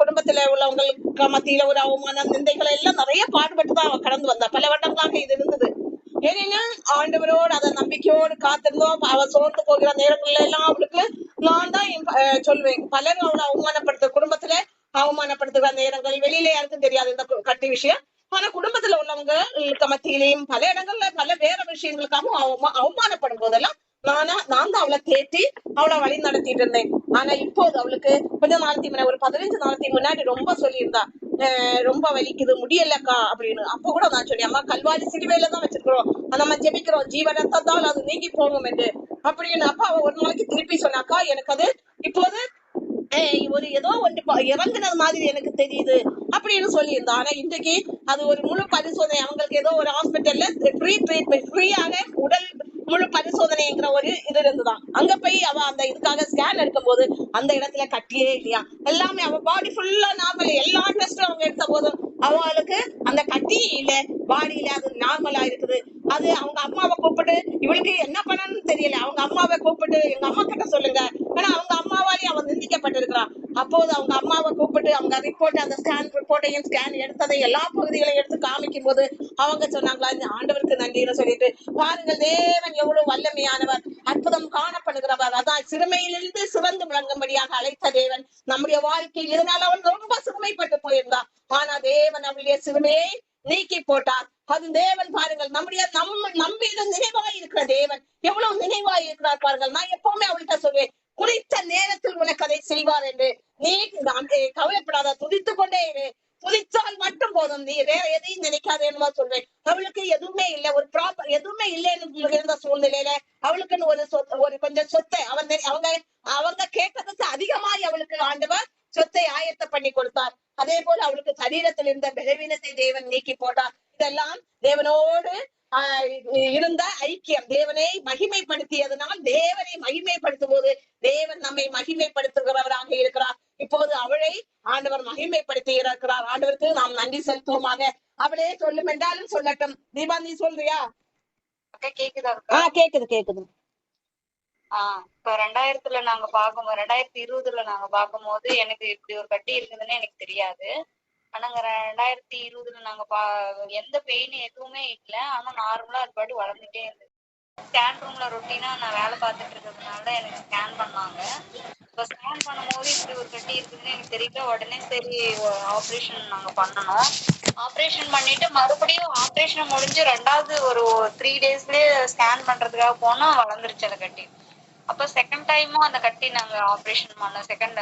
குடும்பத்துல உள்ளவங்களுக்கு மத்தியில ஒரு அவமானம், நிந்தைகளை எல்லாம் நிறைய பாடுபட்டுதான் அவ கடந்து வந்தா. பல வருடங்களாக இது இருந்தது. ஏன்னா ஆண்டவரோடு அதை நம்பிக்கையோடு காத்திருந்தோம். அவ சோர்ந்து போகிற நேரங்கள்ல எல்லாம் அவளுக்கு நான் தான் சொல்வேன், பலரும் அவளை அவமானப்படுத்த, குடும்பத்துல அவமானப்படுத்துகிற நேரங்கள் வெளியில யாருக்கும் தெரியாது இந்த கட்டி விஷயம். ஆனா குடும்பத்துல உள்ளவங்க மத்தியிலையும் பல இடங்கள்ல பல வேற விஷயங்களுக்காகவும் அவமானப்படும் போதெல்லாம் நான் தான் அவளை தேற்றி அவளை வழி நடத்திட்டு இருந்தேன். ஆனா இப்போது அவளுக்கு கொஞ்ச நாளைக்கு முன்னாடி, ஒரு 15 நாளைக்கு முன்னாடி ரொம்ப சொல்லியிருந்தா, ரொம்ப வலிக்குது, முடியலக்கா அப்படின்னு. அப்ப கூட நான் சொன்னேன், அம்மா கல்வாரி சிலுவையில தான் வச்சிருக்கிறோம், நம்ம ஜெபிக்கிறோம், ஜீவ ரத்தத்தால் அது நீங்கி போகும் என்று அப்படின்னு. அப்ப அவ ஒரு நாளைக்கு திருப்பி சொன்னாக்கா, எனக்கு அது இப்போது ஒரு ஏதோ ஒன்று இறங்குனது மாதிரி எனக்கு தெரியுது அப்படின்னு சொல்லியிருந்தா. ஆனா இன்றைக்கு அது ஒரு முழு பரிசோதனை, அவங்களுக்கு ஏதோ ஒரு ஹாஸ்பிட்டல்ல ஃப்ரீ ட்ரீட்மெண்ட், ஃப்ரீயான உடல் முழு பரிசோதனைங்கிற ஒரு இது இருந்துதான். அங்க போய் அவ அந்த இதுக்காக ஸ்கேன் எடுக்கும் போது அந்த இடத்துல கட்டியே இல்லையா, எல்லாமே அவ பாடி ஃபுல்லா நார்மல், எல்லா டெஸ்டும் அவங்க எடுத்த போதும் அவளுக்கு அந்த கட்டி இல்ல, பாடியில அது நார்மலா இருக்குது. அது அவங்க அம்மாவை கூப்பிட்டு இவளுக்கு என்ன பண்ணணும்னு தெரியல, அவங்க அம்மாவை கூப்பிட்டு எங்க அம்மா கிட்ட சொல்லுங்க, ஏன்னா அவங்க அம்மாவாலே அவன் நிந்திக்கப்பட்டிருக்கிறான். அப்போது அவங்க அம்மாவை கூப்பிட்டு அவங்க ரிப்போர்ட், அந்த ரிப்போர்ட்டையும் ஸ்கேன் எடுத்ததை எல்லா பகுதிகளையும் எடுத்து காமிக்கும் போது அவங்க சொன்னாங்களா, இந்த ஆண்டவருக்கு நன்றின்னு சொல்லிட்டு, பாருங்கள் தேவன் எவ்வளவு வல்லமையானவர், அற்புதம் காணப்படுகிறவர். அதான் சிறுமையிலிருந்து சிறந்து விளங்கும்படியாக அழைத்த தேவன் நம்முடைய வாழ்க்கையில். இதனால அவன் ரொம்ப சிறுமைப்பட்டு போயிருந்தான். ஆனா தேவன் அவருடைய சிறுமையை நீக்கி போட்டார். அது தேவன் பாருங்கள், நம்முடைய நம்மீது நினைவாய் இருக்கிற தேவன் எவ்வளவு நினைவாய் இருக்கிறார் பாருங்கள். நான் எப்பவுமே அவள்கிட்ட சொல்வேன், குறித்த நேரத்தில் உனக்கு அதை செய்வார் என்று. நீ கவலைப்படாத, துதித்துக் கொண்டே இரு, துதித்தால் மட்டும் போதும், நீ வேற எதையும் நினைக்காதேன்னு சொல்றேன். அவளுக்கு எதுவுமே இல்லை, ஒரு ப்ராப்பர் எதுவுமே இல்லைன்னு இருந்த சூழ்நிலையில அவளுக்குன்னு ஒரு கொஞ்சம் சொத்தை அவங்க கேட்டதுக்கு அதிகமாய் அவளுக்கு ஆண்டவர் சொத்தை ஆயத்த பண்ணி கொடுத்தார். அதே போல அவளுக்கு சரீரத்தில் இருந்த பலவீனத்தை தேவன் நீக்கி போட்டார். இதெல்லாம் தேவனோடு இருந்த ஐக்கியம், தேவனை மகிமைப்படுத்தியதனால் தேவனை மகிமைப்படுத்தும் போது தேவன் நம்மை மகிமைப்படுத்துகிறவராக இருக்கிறார். இப்போது அவளை ஆண்டவர் மகிமைப்படுத்தி இருக்கிறார். ஆண்டவருக்கு நாம் நன்றி செலுத்துவோமாக. அவளே சொல்லும் என்றாலும் சொல்லட்டும். தீபா, நீ சொல்றியா? கேக்குதா? கேக்குது. இப்ப 2020 நாங்க 2020 போது எனக்கு இப்படி ஒரு கட்டி இருக்குதுன்னு எனக்கு தெரியாது. ஆனா 2020 நாங்க எந்த பெயின் எதுவுமே இல்ல. ஆனா நார்மலா அது பாட்டு வளர்ந்துட்டே இருந்தது. ஸ்கேன் ரூம்ல ரொட்டீனா நான் வேலை பார்த்துட்டு இருக்கிறதுனால எனக்கு ஸ்கேன் பண்ணாங்க. இப்ப ஸ்கேன் பண்ணும்போது இப்படி ஒரு கட்டி இருக்குதுன்னு எனக்கு தெரியல. உடனே சரி ஆப்ரேஷன் நாங்க பண்ணணும். ஆப்ரேஷன் பண்ணிட்டு மறுபடியும் ஆப்ரேஷன் முடிஞ்சு 2வது ஒரு 3 டேஸ்லயே ஸ்கேன் பண்றதுக்காக போனா வளர்ந்துருச்சு அந்த கட்டி. அப்ப செகண்ட் டைமும் அந்த கட்டி நாங்க ஆப்ரேஷன் பண்ணோம். செகண்ட்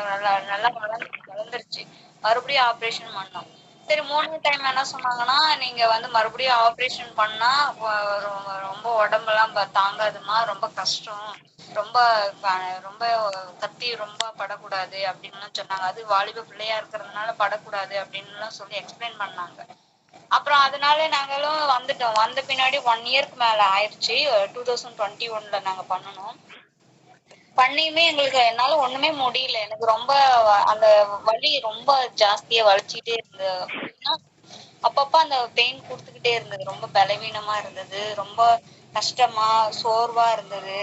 நல்லா வளர்ந்துருச்சு. மறுபடியும் ஆப்ரேஷன் பண்ணோம். சரி 3வது டைம் என்ன சொன்னாங்கன்னா, நீங்க மறுபடியும் ஆப்ரேஷன் பண்ணா ரொம்ப உடம்பெல்லாம் தாங்காதுமா, ரொம்ப கஷ்டம், ரொம்ப ரொம்ப கத்தி ரொம்ப படக்கூடாது அப்படின்னு சொன்னாங்க. அது வாலிப பிள்ளையா இருக்கிறதுனால படக்கூடாது அப்படின்னு சொல்லி எக்ஸ்பிளைன் பண்ணாங்க. அப்புறம் அதனால நாங்களும் வந்துட்டோம். வந்த பின்னாடி 1 இயருக்கு மேல ஆயிடுச்சு. 2021 நாங்க பண்ணணும். பண்ணியுமே என்னால ஒண்ணுமே முடியல. எனக்கு ரொம்ப அந்த வலி ரொம்ப ஜாஸ்தியா வலிச்சுட்டே இருந்தது. அப்பப்ப அந்த பெயின் கொடுத்துக்கிட்டே இருந்தது. ரொம்ப பலவீனமா இருந்தது, ரொம்ப கஷ்டமா சோர்வா இருந்தது,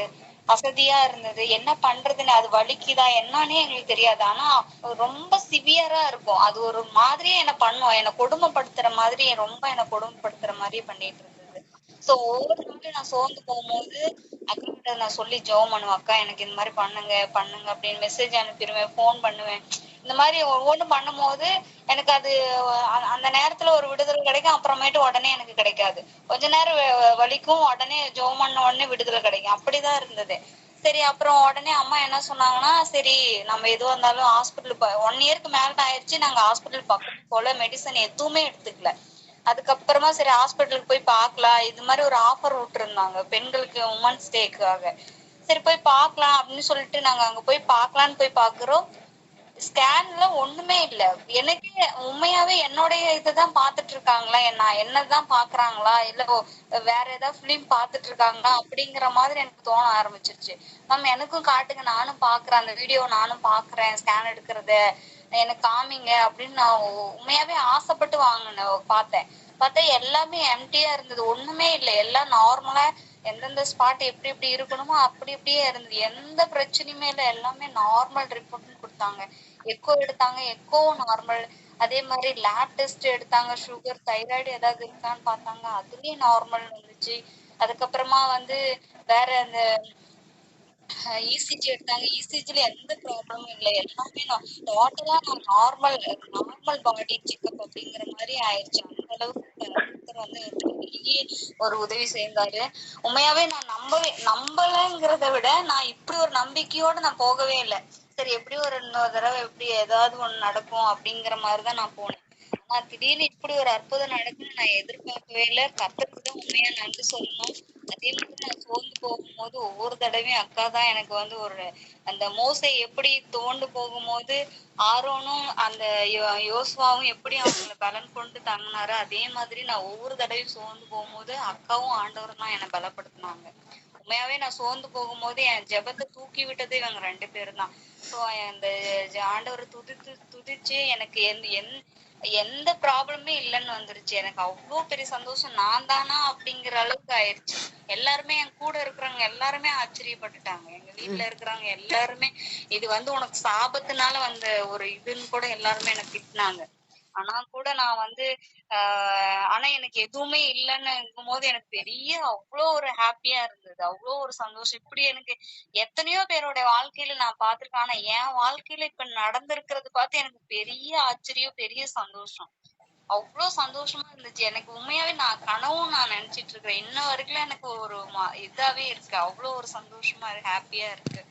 அசதியா இருந்தது. என்ன பண்றதுன்னு, அது வலிக்குதா என்னன்னே எங்களுக்கு தெரியாது. ஆனா ரொம்ப சிவியரா இருக்கும். அது ஒரு மாதிரியே என்ன பண்ணும், என்ன கொடுமைப்படுத்துற மாதிரி, ரொம்ப என்ன கொடுமைப்படுத்துற மாதிரி பண்ணிட்டு இருந்தது. சோ ஒவ்வொரு நாளும் நான் சோர்ந்து போகும்போது அக்கா கிட்ட நான் சொல்லி ஜெபம் பண்ணுவேன். அக்கா எனக்கு இந்த மாதிரி பண்ணுங்க அப்படின்னு மெசேஜ் அனுப்பிடுவேன், போன் பண்ணுவேன். இந்த மாதிரி ஒவ்வொன்றும் பண்ணும் போது எனக்கு அது அந்த நேரத்துல ஒரு விடுதலை கிடைக்கும். அப்புறமேட்டு உடனே எனக்கு கிடைக்காது. கொஞ்ச நேரம் வலிக்கும், உடனே ஜெபம் பண்ண உடனே விடுதலை கிடைக்கும். அப்படிதான் இருந்தது. சரி அப்புறம் உடனே அம்மா என்ன சொன்னாங்கன்னா, சரி நம்ம எதுவும் இருந்தாலும் ஹாஸ்பிட்டல் 1 இயருக்கு மேல ஆயிடுச்சு. நாங்க ஹாஸ்பிட்டல் பக்கத்து போல, மெடிசன் எதுவுமே எடுத்துக்கல. அதுக்கப்புறமா சரி ஹாஸ்பிட்டலுக்கு போய் பாக்கலாம், இது மாதிரி ஒரு ஆஃபர் விட்டுருந்தாங்க பெண்களுக்கு, உமன்ஸ் டேக்காக. சரி போய் பாக்கலாம் அப்படின்னு சொல்லிட்டு நாங்க அங்க போய் பாக்கலான்னு போய் பாக்குறோம். ஸ்கேன்ல ஒண்ணுமே இல்ல. எனக்கே உண்மையாவே என்னுடைய இதுதான் பாத்துட்டு இருக்காங்களா, என்னதான் பாக்குறாங்களா, இல்ல வேற ஏதாவது பிலிம் பாத்துட்டு இருக்காங்களா அப்படிங்கிற மாதிரி எனக்கு தோண ஆரம்பிச்சிருச்சு. மேம் எனக்கும் காட்டுங்க, நானும் பாக்குறேன், அந்த வீடியோ நானும் பாக்குறேன், ஸ்கேன் எடுக்கிறத எனக்கு காமிங்க அப்படின்னு நான் உண்மையாவே ஆசைப்பட்டு பார்த்தா எல்லாமே எம்டியா இருந்தது. ஒண்ணுமே இல்லை. எல்லாம் நார்மலா எந்தெந்த ஸ்பாட் எப்படி எப்படி இருக்கணுமோ அப்படி அப்படியே இருந்தது. எந்த பிரச்சனையுமே இல்லை. எல்லாமே நார்மல் ரிப்போர்ட்னு கொடுத்தாங்க. எக்கோ எடுத்தாங்க, எக்கோவும் நார்மல். அதே மாதிரி லேப் டெஸ்ட் எடுத்தாங்க, சுகர் தைராய்டு ஏதாவது இருக்கான்னு பார்த்தாங்க, அதுலயும் நார்மல் வந்துச்சு. அதுக்கப்புறமா வேற அந்த இசிஜி எடுத்தாங்க, இசிஜில எந்த ப்ராப்ளமும் இல்லை. எல்லாமே டோட்டலா நான் நார்மல் பாடி செக்அப் அப்படிங்கிற மாதிரி ஆயிடுச்சு. அந்த அளவுக்கு பெரிய ஒரு உதவி செய்தாரு. உண்மையாவே நான் நம்பலங்கிறத விட நான் இப்படி ஒரு நம்பிக்கையோட நான் போகவே இல்லை. சரி எப்படி ஒரு இன்னொரு தடவை எப்படி ஏதாவது ஒண்ணு நடக்கும் அப்படிங்கிற மாதிரிதான் நான் போனேன். ஆனா திடீர்னு இப்படி ஒரு அற்புதம் நடக்குன்னு நான் எதிர்பார்க்கவே இல்லை. கர்த்தருக்கு தான் உண்மையா நன்றி சொல்லணும். அதே மாதிரி நான் சோர்ந்து போகும்போது ஒவ்வொரு தடவையும் அக்கா தான் எனக்கு ஒரு அந்த மோசை எப்படி தோண்டு போகும்போது ஆரோனும் அந்த யோசுவாவும் எப்படி அவங்கள பலன் கொண்டு தங்கினாரு, அதே மாதிரி நான் ஒவ்வொரு தடவையும் சோர்ந்து போகும்போது அக்காவும் ஆண்டவரும் தான் என்னை பலப்படுத்தினாங்க. உண்மையாவே நான் சோர்ந்து போகும்போது என் ஜெபத்தை தூக்கி விட்டது இவங்க 2 பேரும் தான். ஸோ அந்த ஆண்டவரை துதிச்சு எனக்கு எந்த ப்ராப்ளமே இல்லைன்னு வந்துருச்சு. எனக்கு அவ்வளோ பெரிய சந்தோஷம். நான் தானா அப்படிங்கிற அளவுக்கு ஆயிருச்சு. எல்லாருமே என் கூட இருக்கிறவங்க எல்லாருமே ஆச்சரியப்பட்டுட்டாங்க. எங்க வீட்டுல இருக்கிறவங்க எல்லாருமே இது உனக்கு சாபத்தினால வந்த ஒரு இதுன்னு கூட எல்லாருமே எனக்கு திட்டினாங்க. ஆனா கூட நான் ஆனா எனக்கு எதுவுமே இல்லைன்னு இருக்கும்போது எனக்கு பெரிய அவ்வளோ ஒரு ஹாப்பியா இருந்தது. அவ்வளோ ஒரு சந்தோஷம். இப்படி எனக்கு எத்தனையோ பேரோட வாழ்க்கையில நான் பார்த்திருக்கேன். ஆனா என் வாழ்க்கையில இப்ப நடந்திருக்கிறது பார்த்து எனக்கு பெரிய ஆச்சரியம், பெரிய சந்தோஷம். அவ்வளோ சந்தோஷமா இருந்துச்சு. எனக்கு உண்மையாவே நான் கனவும் நான் நினைச்சிட்டு இருக்கிறேன். இன்ன வரைக்கும் எனக்கு ஒரு இதாவே இருக்கு. அவ்வளோ ஒரு சந்தோஷமா இருக்கு, ஹாப்பியா இருக்கு.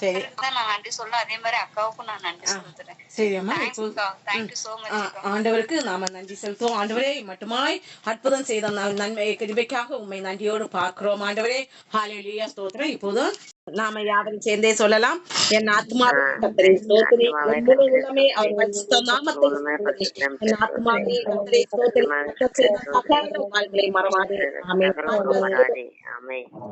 சரி தான் நான் நன்றி சொல்ல, அதே மாதிரி அக்காவுக்கும் நான் நன்றி சொல்லுறேன். சரி அம்மா. தேங்க்ஸ் இப்போ அக்கா, தேங்க்யூ சோ மச் அக்கா. ஆண்டவருக்கு நாம நன்றி செலுத்துவோம். ஆண்டவரே மட்டுமாய் அற்புதம் செய்த நன்மை கிருபைக்காக உண்மை நன்றியோடு பார்க்கிறோம். ஆண்டவரே ஹalleluya ஸ்தோத்திரம். இப்போது நாம யாவரும் சேர்ந்தே சொல்லலாம். என் ஆத்மாவே கர்த்தரை ஸ்தோத்திரி, என் முழு உள்ளமே அவர் பரிசுத்த நாமத்தை ஸ்தோத்திரி. என் ஆத்மாவே கர்த்தரை ஸ்தோத்திரி, கர்த்தர் செய்த சகல உபகாரங்களை மறவாதே. ஆமென். ஆமென்.